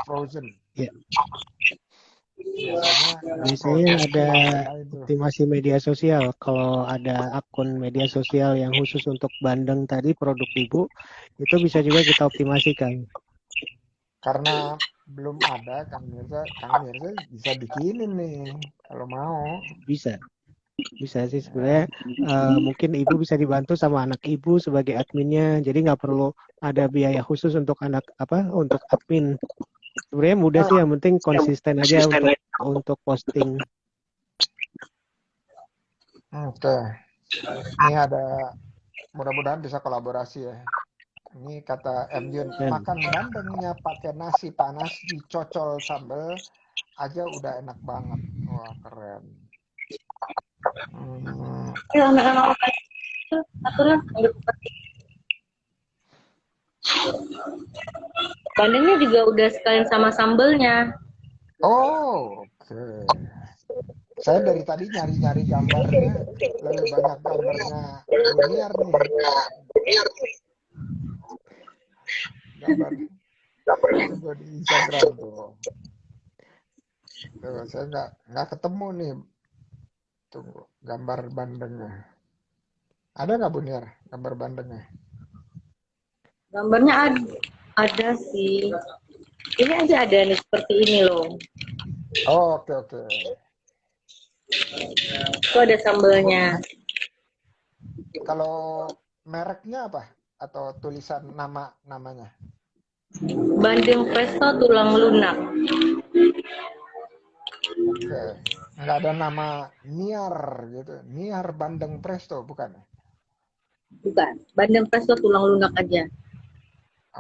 frozen. Ya. Biasanya ada optimasi media sosial. Kalau ada akun media sosial yang khusus untuk bandeng tadi produk ibu, itu bisa juga kita optimasikan. Karena belum ada, Kang Mirza bisa bikinin nih kalau mau. Bisa sih sebenarnya. Mungkin ibu bisa dibantu sama anak ibu sebagai adminnya, jadi nggak perlu ada biaya khusus untuk untuk admin. Sebenarnya mudah sih, yang penting konsisten aja untuk posting. Oke. Ini ada mudah-mudahan bisa kolaborasi ya. Ini kata M. Yun, Dan makan bandengnya pakai nasi panas dicocol sambal aja udah enak banget. Wah, keren. Hmm. Ya, anak-anak itu aturan bandengnya juga udah sekalian sama sambelnya. Oh, oke. Saya dari tadi nyari-nyari gambarnya, lebih banyak gambarnya Buniar nih. Gambar coba di Instagram tuh. Tuh, saya nggak ketemu nih. Tunggu, gambar bandengnya. Ada nggak Buniar gambar bandengnya? Gambarnya ada sih. Ini aja ada nih seperti ini loh. Oh, oke oke. Itu ada sambelnya. Kalau mereknya apa? Atau tulisan namanya? Bandeng presto tulang lunak. Oke. Nggak ada nama Niar gitu. Niar Bandeng Presto, bukan? Bukan. Bandeng presto tulang lunak aja.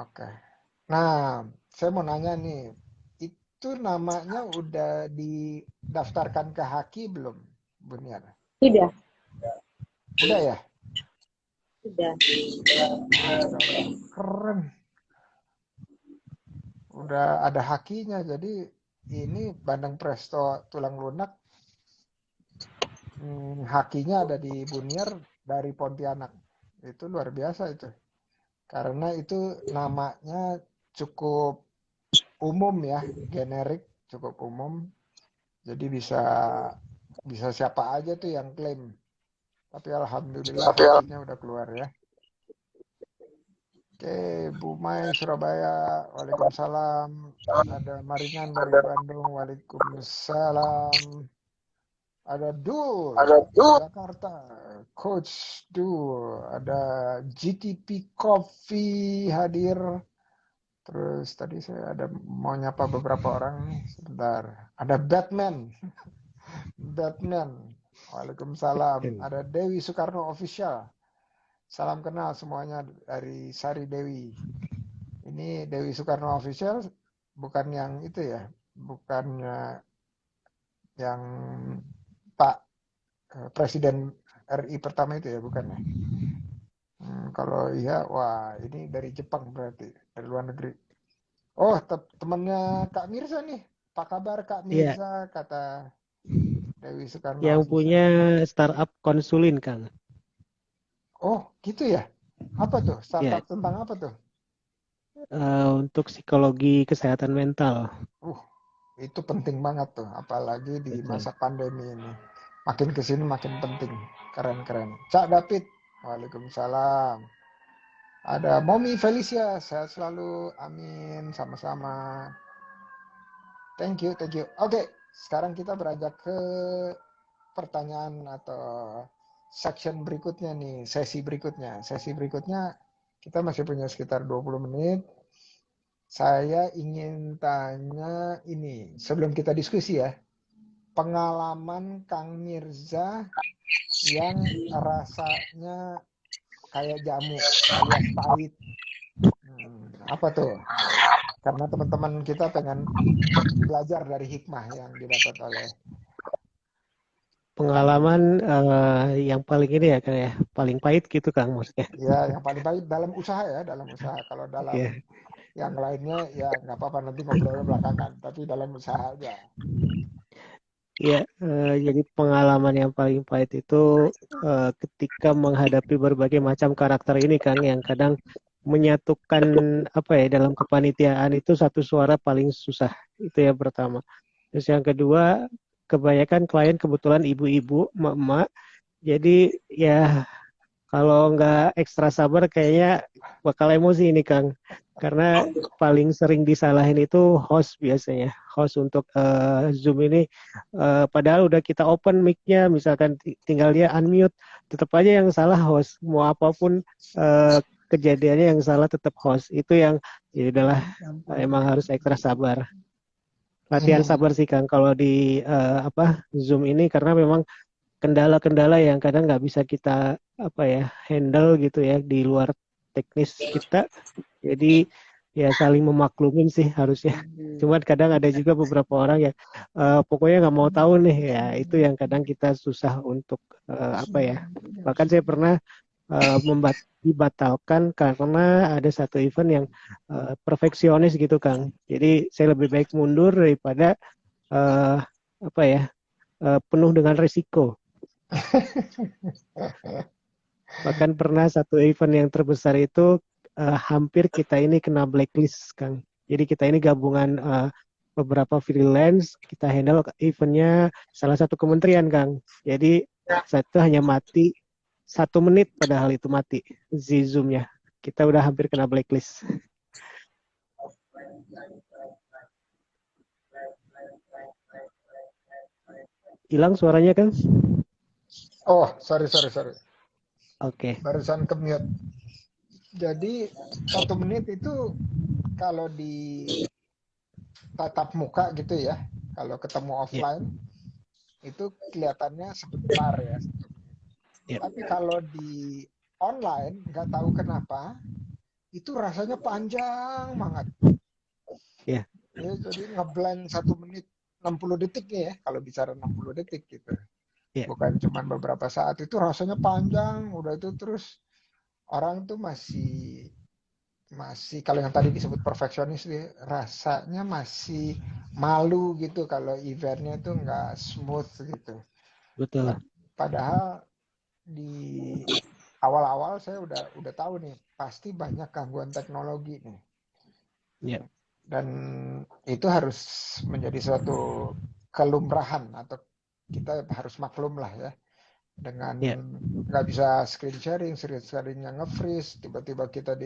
Oke. Nah, saya mau nanya nih. Itu namanya udah didaftarkan ke Haki belum, Buniar? Sudah. Udah ya? Sudah. Masya Allah. Keren. Udah ada hakinya, jadi ini Bandeng Presto tulang lunak, hakinya ada di Buniar dari Pontianak. Itu luar biasa itu. Karena itu namanya cukup umum ya, generik, cukup umum. Jadi bisa siapa aja tuh yang klaim. Tapi alhamdulillah hakinya udah keluar ya. Oke, Bu Mai Surabaya, Waalaikumsalam. Ada Maringan dari Bandung, Waalaikumsalam. Ada Dul, Jakarta, Coach Dul. Ada GTP Coffee hadir. Terus tadi saya ada mau nyapa beberapa orang nih, sebentar. Ada Batman, Batman. Waalaikumsalam. Ada Dewi Soekarno Official. Salam kenal semuanya dari Sari Dewi. Ini Dewi Soekarno Official bukan yang itu ya, bukan yang Pak Presiden RI pertama itu ya, bukan ya? Kalau iya, wah ini dari Jepang berarti, dari luar negeri. Oh, temannya Kak Mirza nih. Apa kabar Kak ya, Mirza? Kata Dewi Soekarno yang Official. punya startup konsulin, Kang. Oh, gitu ya? Apa tuh? Ya, Startup tentang apa tuh? untuk psikologi kesehatan mental. Itu penting banget tuh, apalagi di Betul. masa pandemi ini. Makin kesini makin penting. Keren-keren. Cak David, Waalaikumsalam. Ada Momi Felicia, sehat selalu, amin, sama-sama. Thank you, thank you. Oke, sekarang kita beranjak ke pertanyaan atau section berikutnya nih, sesi berikutnya. Sesi berikutnya kita masih punya sekitar 20 menit. Saya ingin tanya ini, sebelum kita diskusi ya, pengalaman Kang Mirza yang rasanya kayak jamu alias pahit. Apa tuh? Karena teman-teman kita pengen belajar dari hikmah yang didapat oleh Pengalaman yang paling ini ya, Kang ya, paling pahit gitu, Kang, maksudnya. ya yang paling baik dalam usaha ya, dalam usaha. Kalau dalam Ya, yang lainnya ya nggak apa-apa, nanti ngobrolnya belakangan, tapi dalam usaha aja. ya, jadi pengalaman yang paling pahit itu ketika menghadapi berbagai macam karakter ini, Kang, yang kadang menyatukan apa ya dalam kepanitiaan itu satu suara paling susah. Itu yang pertama. Terus yang kedua, kebanyakan klien kebetulan ibu-ibu, emak-emak. Jadi ya kalau nggak ekstra sabar kayaknya bakal emosi ini, Kang. Karena paling sering disalahin itu host biasanya. Host untuk Zoom ini, padahal udah kita open mic-nya, misalkan tinggal dia unmute, tetap aja yang salah host. Mau apapun kejadiannya yang salah tetap host. Itu yang ya udahlah, emang harus ekstra sabar. Latihan sabar sih, Kang, kalau di Zoom ini, karena memang kendala-kendala yang kadang nggak bisa kita handle gitu ya di luar teknis kita. Jadi ya saling memaklumin sih harusnya. Cuman kadang ada juga beberapa orang yang pokoknya nggak mau tahu nih, ya itu yang kadang kita susah untuk Bahkan saya pernah dibatalkan karena ada satu event yang perfeksionis gitu Kang. Jadi saya lebih baik mundur daripada uh, penuh dengan risiko. Bahkan pernah satu event yang terbesar itu hampir kita ini kena blacklist, Kang. Jadi kita ini gabungan beberapa freelance, kita handle eventnya salah satu kementerian, Kang. Jadi satu hanya mati 1 menit, padahal itu mati Zoom-nya. Kita udah hampir kena blacklist. Hilang suaranya, Kang? Oh, sorry. Oke. Barusan ke-mute. Jadi 1 menit itu kalau di tatap muka gitu ya, kalau ketemu offline itu kelihatannya sebentar ya. Tapi kalau di online nggak tahu kenapa itu rasanya panjang banget. Ya, jadi ngeblank 1 menit 60 detik nih ya, kalau bicara 60 detik gitu. Bukan cuma beberapa saat, itu rasanya panjang. Udah itu terus orang tuh masih kalau yang tadi disebut perfeksionis, rasanya masih malu gitu kalau eventnya tuh nggak smooth gitu. betul. Padahal di awal-awal saya udah tahu nih pasti banyak gangguan teknologi nih. Dan itu harus menjadi suatu kelumrahan, atau kita harus maklum lah ya, dengan nggak bisa screen sharingnya nge-freeze, tiba-tiba kita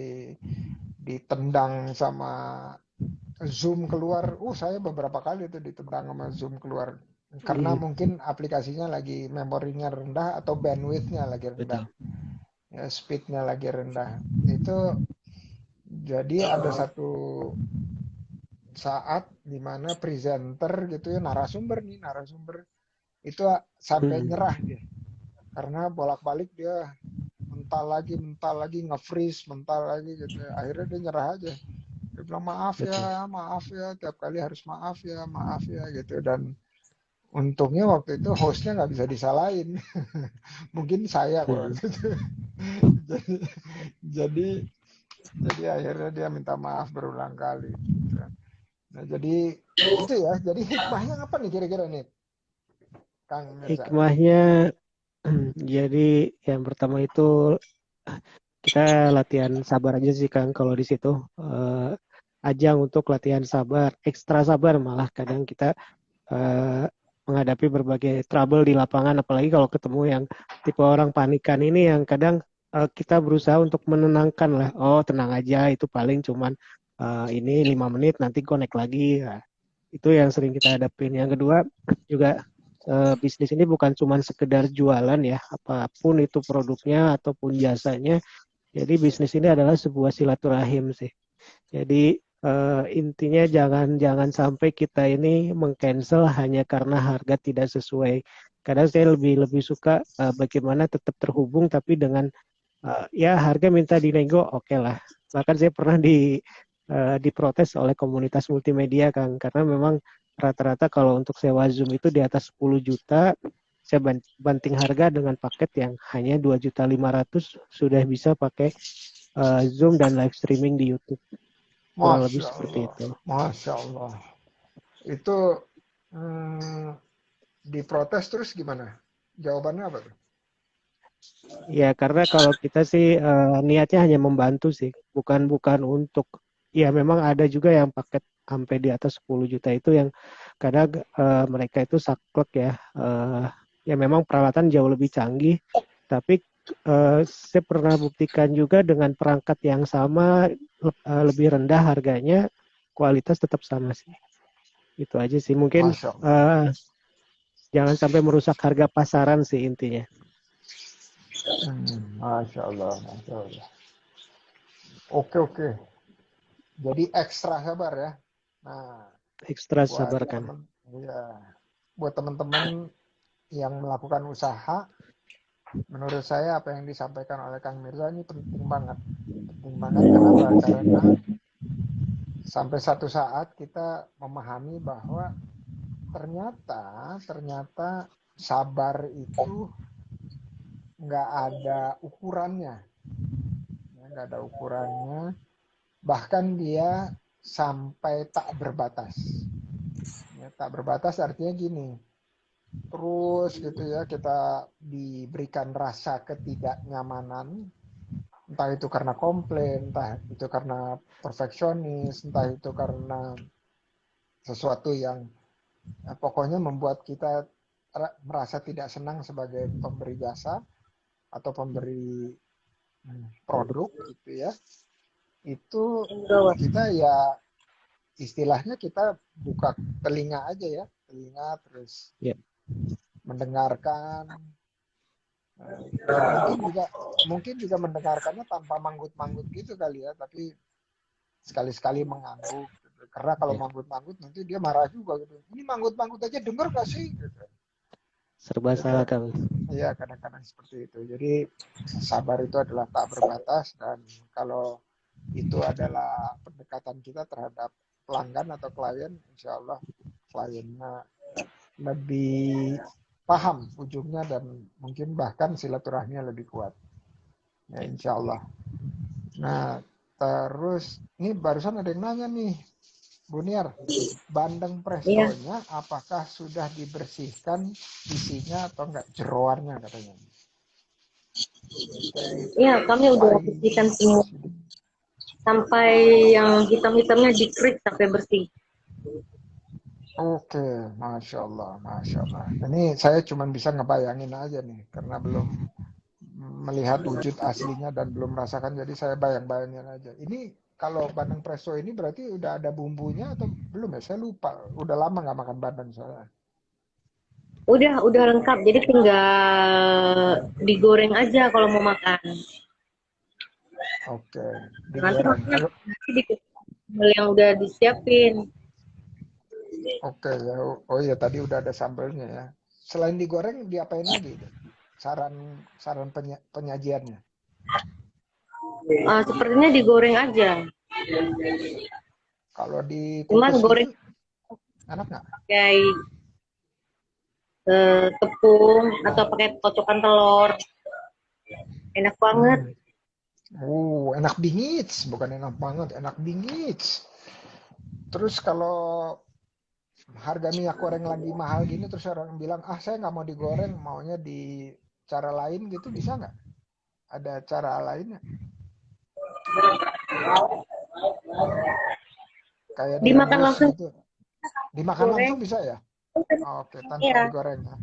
ditendang sama Zoom keluar. Saya beberapa kali itu ditendang sama Zoom keluar karena mungkin aplikasinya lagi memorinya rendah atau bandwidthnya lagi rendah. Ya, speednya lagi rendah. Itu jadi ada satu saat di mana presenter gitu ya, narasumber itu sampai nyerah dia, karena bolak-balik dia mental lagi nge-freeze, mental lagi gitu. Akhirnya dia nyerah aja. Dia bilang maaf ya, tiap kali harus maaf ya gitu. Dan untungnya waktu itu hostnya nggak bisa disalahin. Mungkin saya waktu itu. jadi akhirnya dia minta maaf berulang kali. Gitu. Nah jadi itu ya. Jadi hikmahnya apa nih kira-kira nih, Kang Mirza? Hikmahnya jadi yang pertama itu kita latihan sabar aja sih Kang. Kalau di situ ajang untuk latihan sabar, ekstra sabar malah. Kadang kita menghadapi berbagai trouble di lapangan, apalagi kalau ketemu yang tipe orang panikan ini, yang kadang kita berusaha untuk menenangkan lah. Oh tenang aja, itu paling cuman ini 5 menit, nanti connect lagi. Nah, itu yang sering kita hadapin. Yang kedua juga bisnis ini bukan cuma sekedar jualan ya, apapun itu produknya ataupun jasanya. Jadi bisnis ini adalah sebuah silaturahim sih. Jadi intinya jangan sampai kita ini mengcancel hanya karena harga tidak sesuai. Kadang saya lebih suka bagaimana tetap terhubung tapi dengan ya harga minta dinego, oke lah. Bahkan saya pernah diprotes oleh komunitas multimedia Kang, karena memang rata-rata kalau untuk sewa Zoom itu di atas 10 juta, saya banting harga dengan paket yang hanya 2.500.000 sudah bisa pakai Zoom dan live streaming di YouTube. Kurang lebih seperti itu. Masya Allah. Itu diprotes terus gimana? Jawabannya apa tuh? Ya karena kalau kita sih niatnya hanya membantu sih, bukan untuk, ya memang ada juga yang paket sampai di atas 10 juta itu yang kadang mereka itu saklek ya, ya memang peralatan jauh lebih canggih, tapi saya pernah buktikan juga dengan perangkat yang sama, lebih rendah harganya, kualitas tetap sama sih. Itu aja sih, mungkin jangan sampai merusak harga pasaran sih intinya. Masya Allah. Oke. Jadi ekstra sabar ya. Nah, ekstra sabar kan. Buat teman-teman yang melakukan usaha, menurut saya apa yang disampaikan oleh Kang Mirza ini penting banget. Penting banget kenapa? Karena sampai satu saat kita memahami bahwa ternyata sabar itu nggak ada ukurannya, ya, nggak ada ukurannya. Bahkan dia sampai tak berbatas. Ya, tak berbatas artinya gini, terus gitu ya kita diberikan rasa ketidaknyamanan, entah itu karena komplain, entah itu karena perfeksionis, entah itu karena sesuatu yang pokoknya membuat kita merasa tidak senang sebagai pemberi jasa atau pemberi produk gitu ya. Itu kita ya istilahnya kita buka telinga aja ya, telinga terus mendengarkan. Mungkin juga mendengarkannya tanpa manggut-manggut gitu kali ya, tapi sekali-sekali mengangguk gitu. Karena kalau manggut-manggut nanti dia marah juga gitu. Ini manggut-manggut aja denger gak sih gitu. Serba salah kami. Iya, kadang-kadang seperti itu. Jadi sabar itu adalah tak berbatas, dan kalau itu adalah pendekatan kita terhadap pelanggan atau klien, insya Allah kliennya lebih paham ujungnya dan mungkin bahkan silaturahminya lebih kuat. Ya, insya Allah. Nah, terus ini barusan ada yang nanya nih, Buniar, bandeng prestonya apakah sudah dibersihkan isinya atau enggak, jeroannya katanya? Iya, kami udah bersihkan semua sampai yang hitam-hitamnya dikrik sampai bersih. Oke, masya Allah, masya Allah. Ini saya cuma bisa ngebayangin aja nih, karena belum melihat wujud aslinya dan belum merasakan, jadi saya bayang-bayangin aja. Ini kalau bandeng presto ini berarti udah ada bumbunya atau belum ya? Saya lupa, udah lama nggak makan bandeng soalnya. Udah lengkap, jadi tinggal digoreng aja kalau mau makan. Oke, Nanti digoreng. makannya yang udah disiapin. Oke ya, oh iya tadi udah ada sambelnya ya. Selain digoreng, diapain lagi itu? Saran penyajiannya. Sepertinya digoreng aja. Kalau Cuman dikukus goreng gitu, enak nggak? pakai tepung atau pakai kocokan telur. Enak banget. Enak bingit, bukan enak banget, enak bingit. Terus kalau harga minyak goreng lagi mahal gini, terus orang bilang, saya nggak mau digoreng, maunya di cara lain gitu, bisa nggak? Ada cara lainnya? Kayak Dimakan direbus langsung. gitu. Dimakan Goreng. langsung bisa ya? Oke, tanpa Iya. digoreng ya.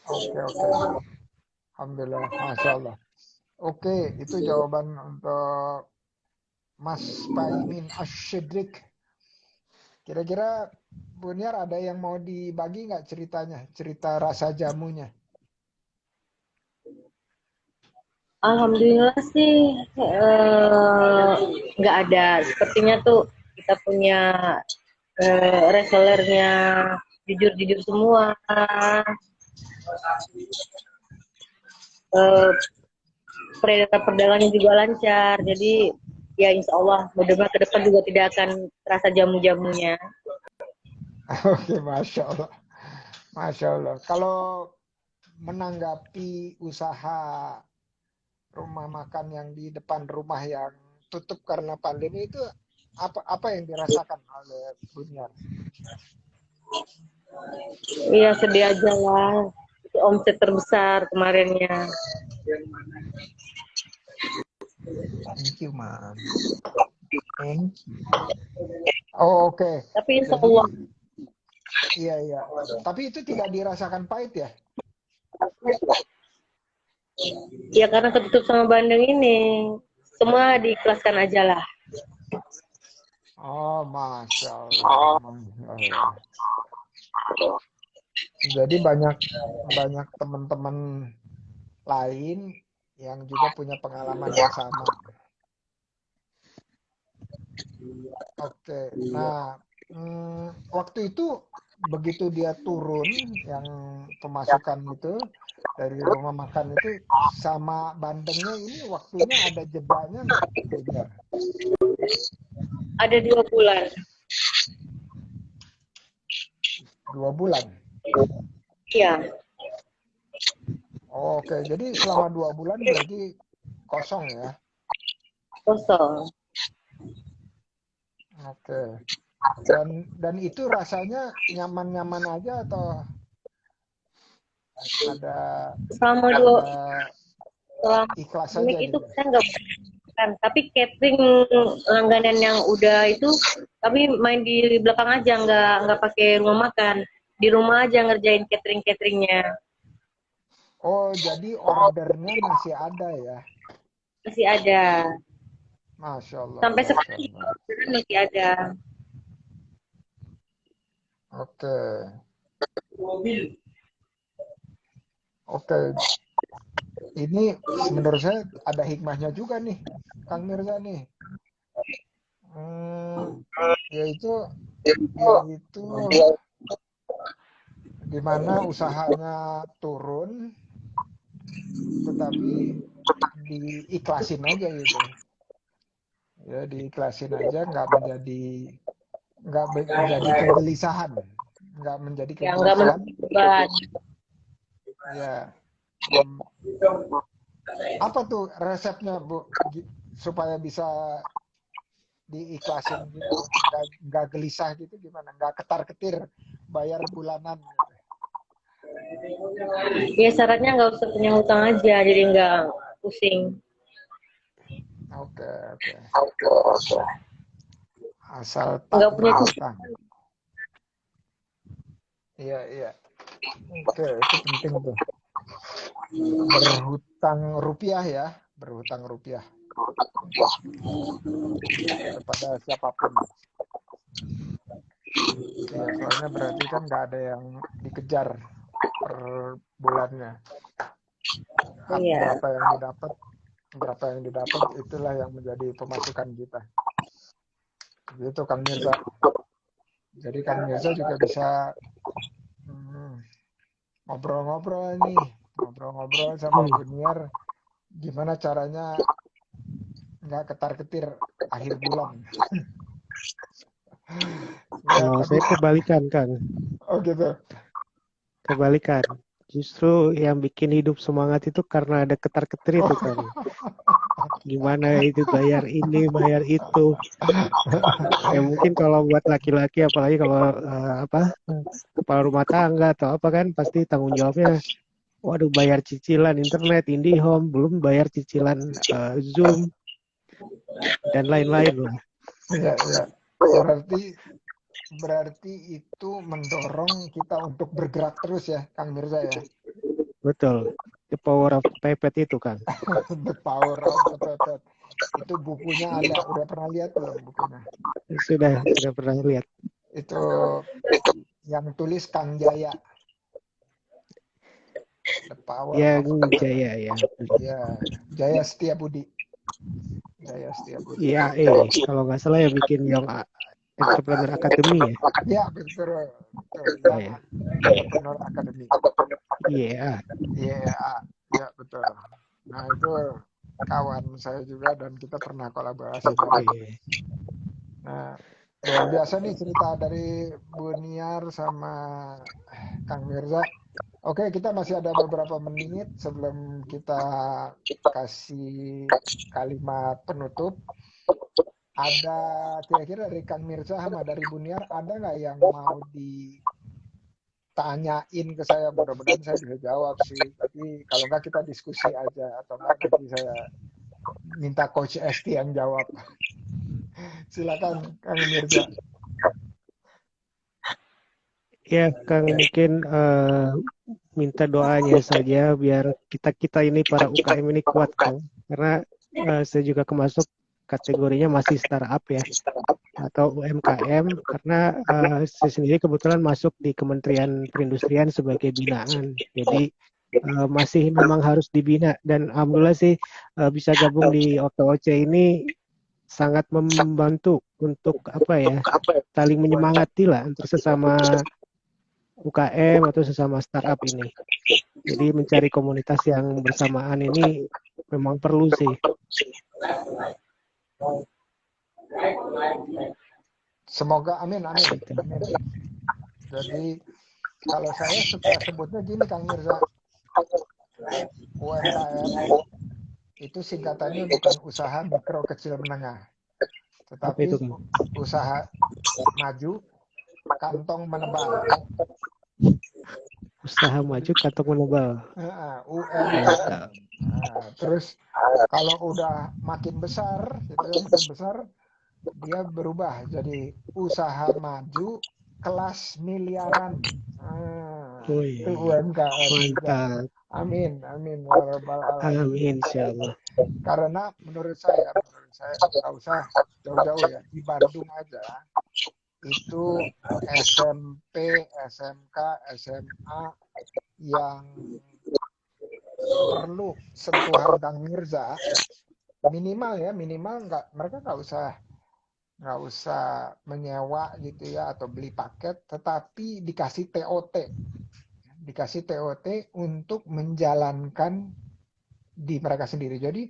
Oke. Alhamdulillah, Masya Allah. Oke, itu jawaban untuk Mas Paimin Asyidrik. Kira-kira Buniar ada yang mau dibagi nggak ceritanya? Cerita rasa jamunya. Alhamdulillah sih nggak ada. Sepertinya tuh kita punya resellernya jujur-jujur semua. Peredaran perdagangnya juga lancar. Jadi ya insya Allah mudah-mudahan ke depan juga tidak akan terasa jamu-jamunya. Oke, Masya Allah. Masya Allah. Kalau menanggapi usaha rumah makan yang di depan rumah yang tutup karena pandemi itu, apa yang dirasakan oleh Buniar? Iya sedih aja lah. Itu omset terbesar kemarinnya. Thank you, Ma'am. Thank you. Oh, oke. Tapi insya Jadi, Allah. iya. Tapi itu tidak dirasakan pahit ya? Ya karena ketutup sama bandeng ini. Semua diikhlaskan aja lah. Oh, Masya Allah. Jadi banyak teman-teman lain yang juga punya pengalaman yang sama. Oke. Nah, waktu itu begitu dia turun yang pemasukan itu dari rumah makan itu sama bandengnya ini waktunya ada jedanya nggak, Buniar? Ada 2 bulan. 2 bulan. Iya, Oke, jadi selama 2 bulan berarti kosong ya. kosong. Oke. Dan itu rasanya nyaman-nyaman aja atau ada Selama dua ada selama ikhlas pandemik aja itu gitu? kita nggak kan, tapi catering langganan yang udah itu kami main di belakang aja, nggak pakai rumah makan, di rumah aja ngerjain cateringnya. Oh, jadi ordernya masih ada ya? Masih ada Masya Allah, sampai Masya sekarang, Allah. masih ada. Oke, oke. Ini menurut saya ada hikmahnya juga nih, Kang Mirza nih. Hmm, yaitu yaitu di mana usahanya turun, tetapi diiklasin aja gitu. Ya, diiklasin aja, nggak menjadi kegelisahan, nggak menjadi Ya nggak kegelisahan. menjadi beban. Ya, hmm, apa tuh resepnya Bu supaya bisa diiklasin gitu, nggak gelisah gitu, gimana? Nggak ketar-ketir bayar bulanan gitu. Ya syaratnya nggak usah punya hutang aja, jadi nggak pusing. Oke, oke. Asal tak Nggak punya berhutang. Iya, iya. Oke, itu penting tuh. Berhutang rupiah ya, berhutang rupiah kepada siapapun. Ya, soalnya berarti kan nggak ada yang dikejar per bulannya. Iya. Berapa yang didapat itulah yang menjadi pemasukan kita. Gitu Kang Mirza. Jadi Kang Mirza juga bisa ngobrol-ngobrol nih, ngobrol-ngobrol sama Buniar gimana caranya nggak ketar-ketir akhir bulan. Ya, Kalau tapi saya kebalikan, Kang. oh gitu. Kebalikan. Justru yang bikin hidup semangat itu karena ada ketar-ketir itu, Kang. Gimana itu bayar ini, bayar itu. Ya mungkin kalau buat laki-laki, apalagi kalau kepala rumah tangga atau apa kan, pasti tanggung jawabnya, waduh bayar cicilan internet, IndiHome, belum bayar cicilan Zoom, dan lain-lain lah. Ya, ya. Berarti itu mendorong kita untuk bergerak terus ya, Kang Mirza ya. Betul. The power of pepet itu, Kang. The power of the pepet. Itu bukunya ada, udah pernah lihat belum bukunya? Sudah pernah lihat. Itu yang tulis Kang Jaya. The power Yang of the Jaya ya. Ya, Jaya Setiabudi. Jaya Setiabudi. Iya, kalau nggak salah ya bikin Young Entrepreneur Academy ya. Ya, betul. Ya. Entrepreneur Academy. Iya. Ya, betul. Nah, itu kawan saya juga dan kita pernah kolaborasi. Nah, luar biasa nih cerita dari Buniar sama Kang Mirza. Oke, kita masih ada beberapa menit sebelum kita kasih kalimat penutup. Ada kira-kira dari Kang Mirza sama dari Buniar, ada nggak yang mau ditanyain ke saya? Mudah-mudahan saya bisa jawab sih. Tapi kalau nggak kita diskusi aja, atau nggak nanti saya minta Coach Esti yang jawab. Silakan Kang Mirza. Ya, Kang mungkin minta doanya saja biar kita ini para UKM ini kuat, Kang. Karena saya juga kemasuk kategorinya masih startup ya, atau UMKM, karena saya sendiri kebetulan masuk di Kementerian Perindustrian sebagai binaan. Jadi masih memang harus dibina, dan alhamdulillah sih bisa gabung di OKOC ini sangat membantu untuk saling menyemangati lah untuk sesama UKM atau sesama startup ini. Jadi mencari komunitas yang bersamaan ini memang perlu sih. Semoga amin amin Gitu. amin. Jadi kalau saya suka sebutnya gini Kang Mirza, UMKM itu singkatannya bukan usaha mikro kecil menengah, Apa itu, tetapi Kang? usaha maju kantong menebal. Usaha maju kantong menebal. UMKM. Nah, terus kalau udah makin besar, gitu ya, makin besar, dia berubah jadi usaha maju kelas miliaran. Itu Wih, UMKM juga. mantap. Amin, amin, ya rabbal alamin. Amin, insyaallah. Karena menurut saya nggak usah jauh-jauh ya, di Bandung aja itu SMP, SMK, SMA yang perlu sentuhan Kang Mirza minimal mereka nggak usah menyewa gitu ya atau beli paket, tetapi dikasih TOT untuk menjalankan di mereka sendiri. Jadi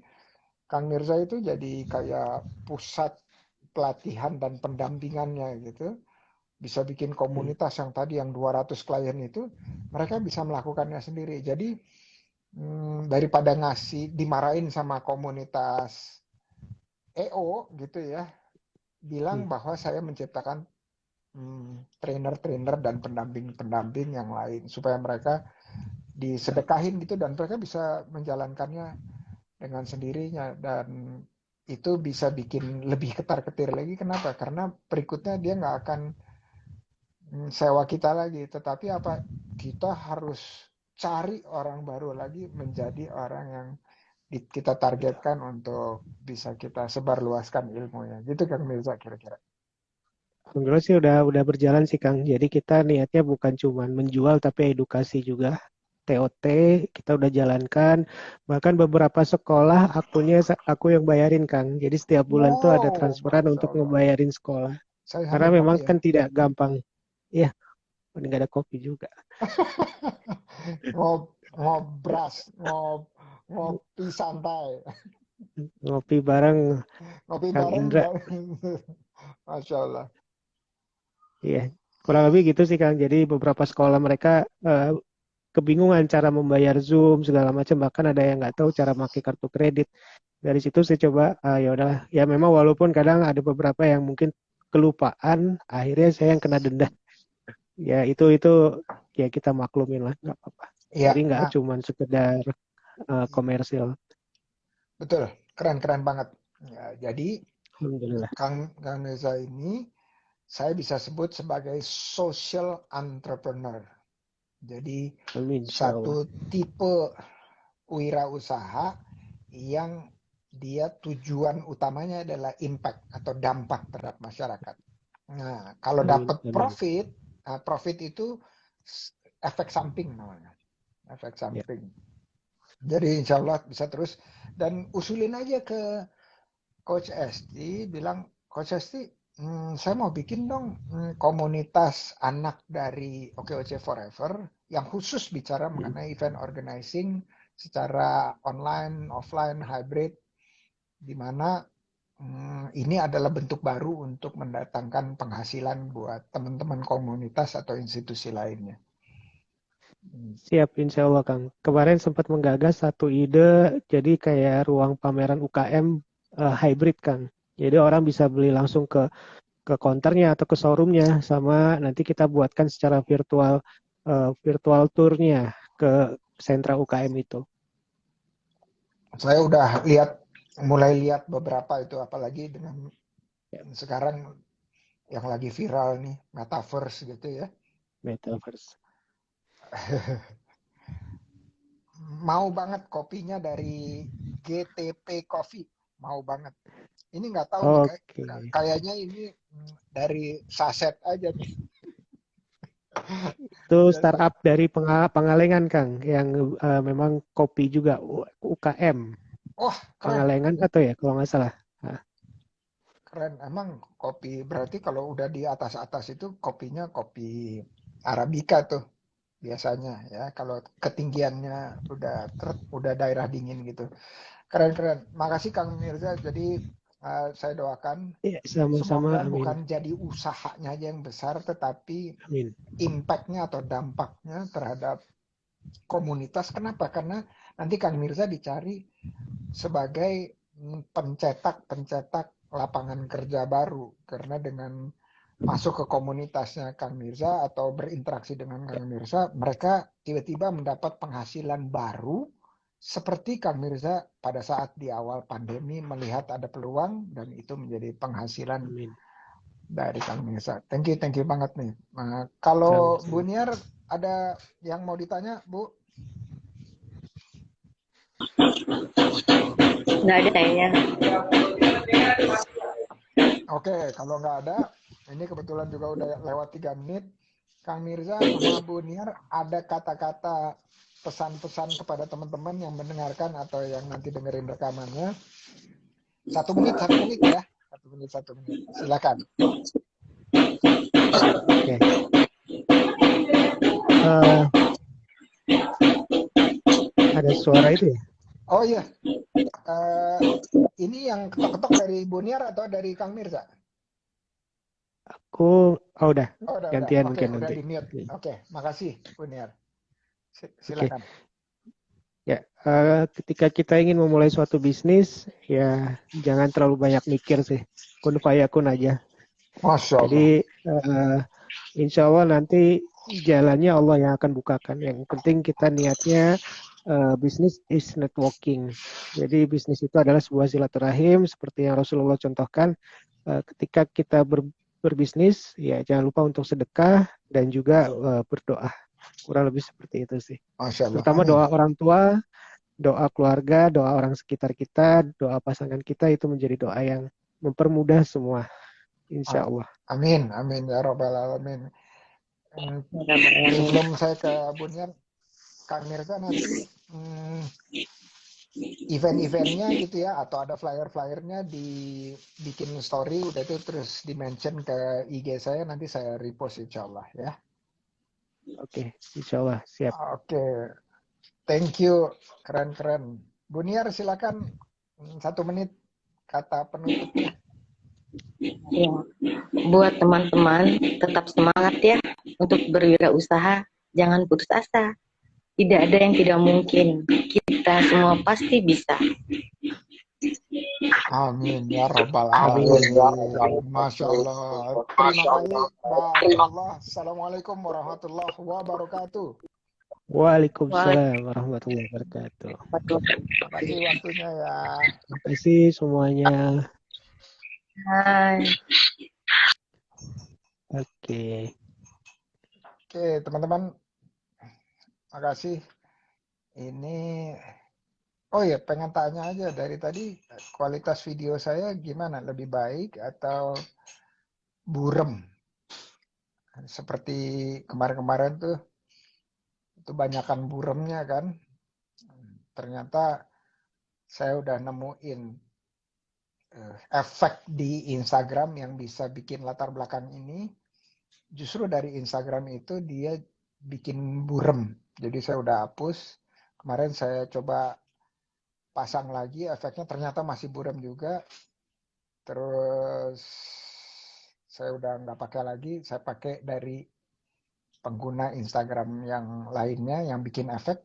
Kang Mirza itu jadi kayak pusat pelatihan dan pendampingannya gitu. Bisa bikin komunitas yang tadi yang 200 klien itu, mereka bisa melakukannya sendiri. Jadi daripada dimarahin sama komunitas EO gitu ya, bilang bahwa saya menciptakan trainer-trainer dan pendamping-pendamping yang lain supaya mereka disedekahin gitu dan mereka bisa menjalankannya dengan sendirinya dan itu bisa bikin lebih ketar-ketir lagi. Kenapa? Karena berikutnya dia nggak akan sewa kita lagi, tetapi apa? Kita harus cari orang baru lagi menjadi orang yang kita targetkan untuk bisa kita sebarluaskan ilmunya. Gitu Kang Mirza kira-kira. Alhamdulillah sih udah berjalan sih, Kang. Jadi kita niatnya bukan cuma menjual tapi edukasi juga. TOT kita udah jalankan. Bahkan beberapa sekolah aku yang bayarin, Kang. Jadi setiap bulan tuh ada Wow, transferan Masya untuk Allah. ngebayarin sekolah. Saya Karena sambil memang ngopi ya. kan tidak gampang. Ya, nggak ada kopi juga. Ngobras, ngopi santai. Ngopi bareng Ngopi Kang bareng. Indra. Masya Allah. Iya, kurang lebih gitu sih, Kang. Jadi beberapa sekolah mereka kebingungan cara membayar Zoom segala macam, bahkan ada yang nggak tahu cara pakai kartu kredit. Dari situ saya coba ya udahlah, ya memang walaupun kadang ada beberapa yang mungkin kelupaan, akhirnya saya yang kena denda. Ya itu ya kita maklumin lah, nggak apa-apa. Iya, Jadi nggak nah, cuma sekedar komersil. betul. Keren-keren banget. Ya, jadi Alhamdulillah. Kang Neza ini saya bisa sebut sebagai social entrepreneur. Jadi Amin, insya Allah. satu tipe wirausaha yang dia tujuan utamanya adalah impact atau dampak terhadap masyarakat. Nah, kalau Amin, dapat amin. profit itu efek samping namanya, efek Ya. samping. Jadi insya Allah bisa terus dan usulin aja ke Coach Esti, bilang Coach Esti, saya mau bikin dong komunitas anak dari OKOC Forever yang khusus bicara mengenai event organizing secara online, offline, hybrid, di mana ini adalah bentuk baru untuk mendatangkan penghasilan buat teman-teman komunitas atau institusi lainnya. Siap, insya Allah, Kang. Kemarin sempat menggagas satu ide, jadi kayak ruang pameran UKM hybrid, Kang. Jadi orang bisa beli langsung ke counternya atau ke showroomnya, sama nanti kita buatkan secara virtual tournya ke sentra UKM itu. Saya udah mulai lihat beberapa itu, apalagi dengan sekarang yang lagi viral nih, metaverse gitu ya. Metaverse. Mau banget kopinya dari GTP Coffee, mau banget. Ini nggak tahu nih, kayaknya ini dari saset aja nih. Itu startup dari Pangalengan, Kang, yang memang kopi juga UKM. Wah, keren. Pangalengan atau ya, kalau nggak salah. Nah. Keren. Emang kopi berarti kalau udah di atas-atas itu kopinya kopi Arabica tuh biasanya ya kalau ketinggiannya udah daerah dingin gitu. Keren-keren. Makasih Kang Mirza. Jadi saya doakan Ya, sama-sama. semoga Amin. bukan jadi usahanya aja yang besar, tetapi Amin. impact-nya atau dampaknya terhadap komunitas. Kenapa? Karena nanti Kang Mirza dicari sebagai pencetak lapangan kerja baru. Karena dengan masuk ke komunitasnya Kang Mirza atau berinteraksi dengan Kang Mirza, mereka tiba-tiba mendapat penghasilan baru seperti Kang Mirza pada saat di awal pandemi melihat ada peluang dan itu menjadi penghasilan Amin. dari Kang Mirza. Thank you banget nih. Kalau Sama-sama. Bu Niar ada yang mau ditanya, Bu? Nggak ada kayaknya. Oke, kalau nggak ada, ini kebetulan juga udah lewat 3 menit. Kang Mirza sama Bu Niar ada kata-kata pesan-pesan kepada teman-teman yang mendengarkan atau yang nanti dengerin rekamannya. 1 menit ya. 1 menit. Silakan. Oke. Eh, ada suara itu ya? Oh iya, ini yang ketok-ketok dari Bu Niar atau dari Kang Mirza? Udah. Oh udah. Gantian Oke, mungkin udah nanti. di mute. Oke, makasih Bu Niar. Oke. Silakan. Ya, ketika kita ingin memulai suatu bisnis, ya jangan terlalu banyak mikir sih. Kun fayakun aja. Masya Allah. Jadi, insya Allah nanti jalannya Allah yang akan bukakan. Yang penting kita niatnya bisnis is networking. Jadi bisnis itu adalah sebuah silaturahim seperti yang Rasulullah contohkan. Ketika kita berbisnis, ya jangan lupa untuk sedekah dan juga berdoa. Kurang lebih seperti itu sih. Masya Allah. Terutama Amin. doa orang tua, doa keluarga, doa orang sekitar kita, doa pasangan kita itu menjadi doa yang mempermudah semua. Insya Allah. Amin. Amin. Ya Rabbal Alamin. Sebelum saya ke Bu Niar, Kang Mirza nanti event-eventnya gitu ya, atau ada flyer-flyernya dibikin story, udah itu terus di-mention ke IG saya, nanti saya repost insya Allah ya. Oke, insya Allah siap. Oke, thank you, keren-keren. Bu Niar silakan 1 menit kata penutupnya. Ya. Buat teman-teman tetap semangat ya untuk berwirausaha, jangan putus asa. Tidak ada yang tidak mungkin. Kita semua pasti bisa. Amin ya Rabbal Amin. Alamin. Masya Allah. Terima kasih Mbak Allah. Assalamualaikum warahmatullahi wabarakatuh. Waalaikumsalam warahmatullahi wabarakatuh. Terima kasih waktunya ya. Terima kasih semuanya. Hai. Oke. Oke, teman-teman. Makasih. Ini oh ya, pengen tanya aja dari tadi kualitas video saya gimana? Lebih baik atau burem? Seperti kemarin-kemarin tuh itu banyakan buremnya kan. Ternyata saya udah nemuin efek di Instagram yang bisa bikin latar belakang ini. Justru dari Instagram itu dia bikin burem. Jadi saya udah hapus. Kemarin saya coba pasang lagi, efeknya ternyata masih burem juga. Terus saya udah nggak pakai lagi, saya pakai dari pengguna Instagram yang lainnya yang bikin efek.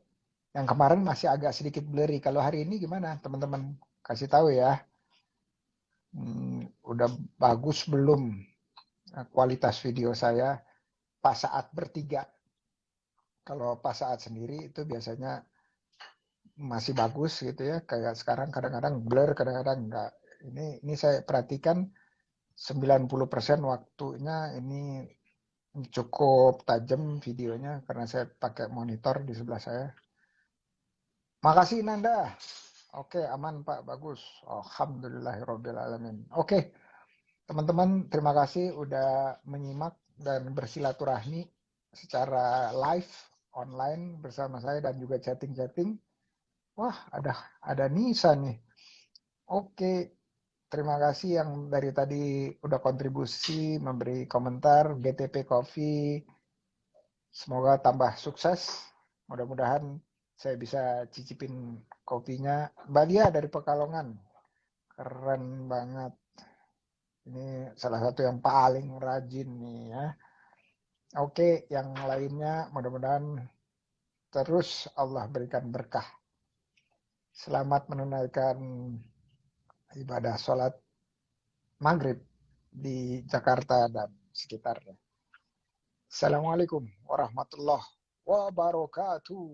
Yang kemarin masih agak sedikit blurry. Kalau hari ini gimana teman-teman? Kasih tahu ya. Udah bagus belum kualitas video saya pas saat bertiga? Kalau pas saat sendiri itu biasanya masih bagus gitu ya. Kayak sekarang kadang-kadang blur, kadang-kadang enggak. Ini saya perhatikan 90% waktunya ini cukup tajam videonya karena saya pakai monitor di sebelah saya. Makasih Nanda. Oke, aman Pak, bagus. Alhamdulillahirabbil alamin. Oke, teman-teman, terima kasih udah menyimak dan bersilaturahmi secara live online bersama saya dan juga chatting-chatting. Wah, ada Nisa nih. Oke, terima kasih yang dari tadi udah kontribusi, memberi komentar, BTP Coffee, Semoga tambah sukses. Mudah-mudahan saya bisa cicipin kopinya. Mbak Dia dari Pekalongan. Keren banget. Ini salah satu yang paling rajin nih ya. Oke, yang lainnya mudah-mudahan terus Allah berikan berkah. Selamat menunaikan ibadah sholat maghrib di Jakarta dan sekitarnya. Assalamualaikum warahmatullahi wabarakatuh.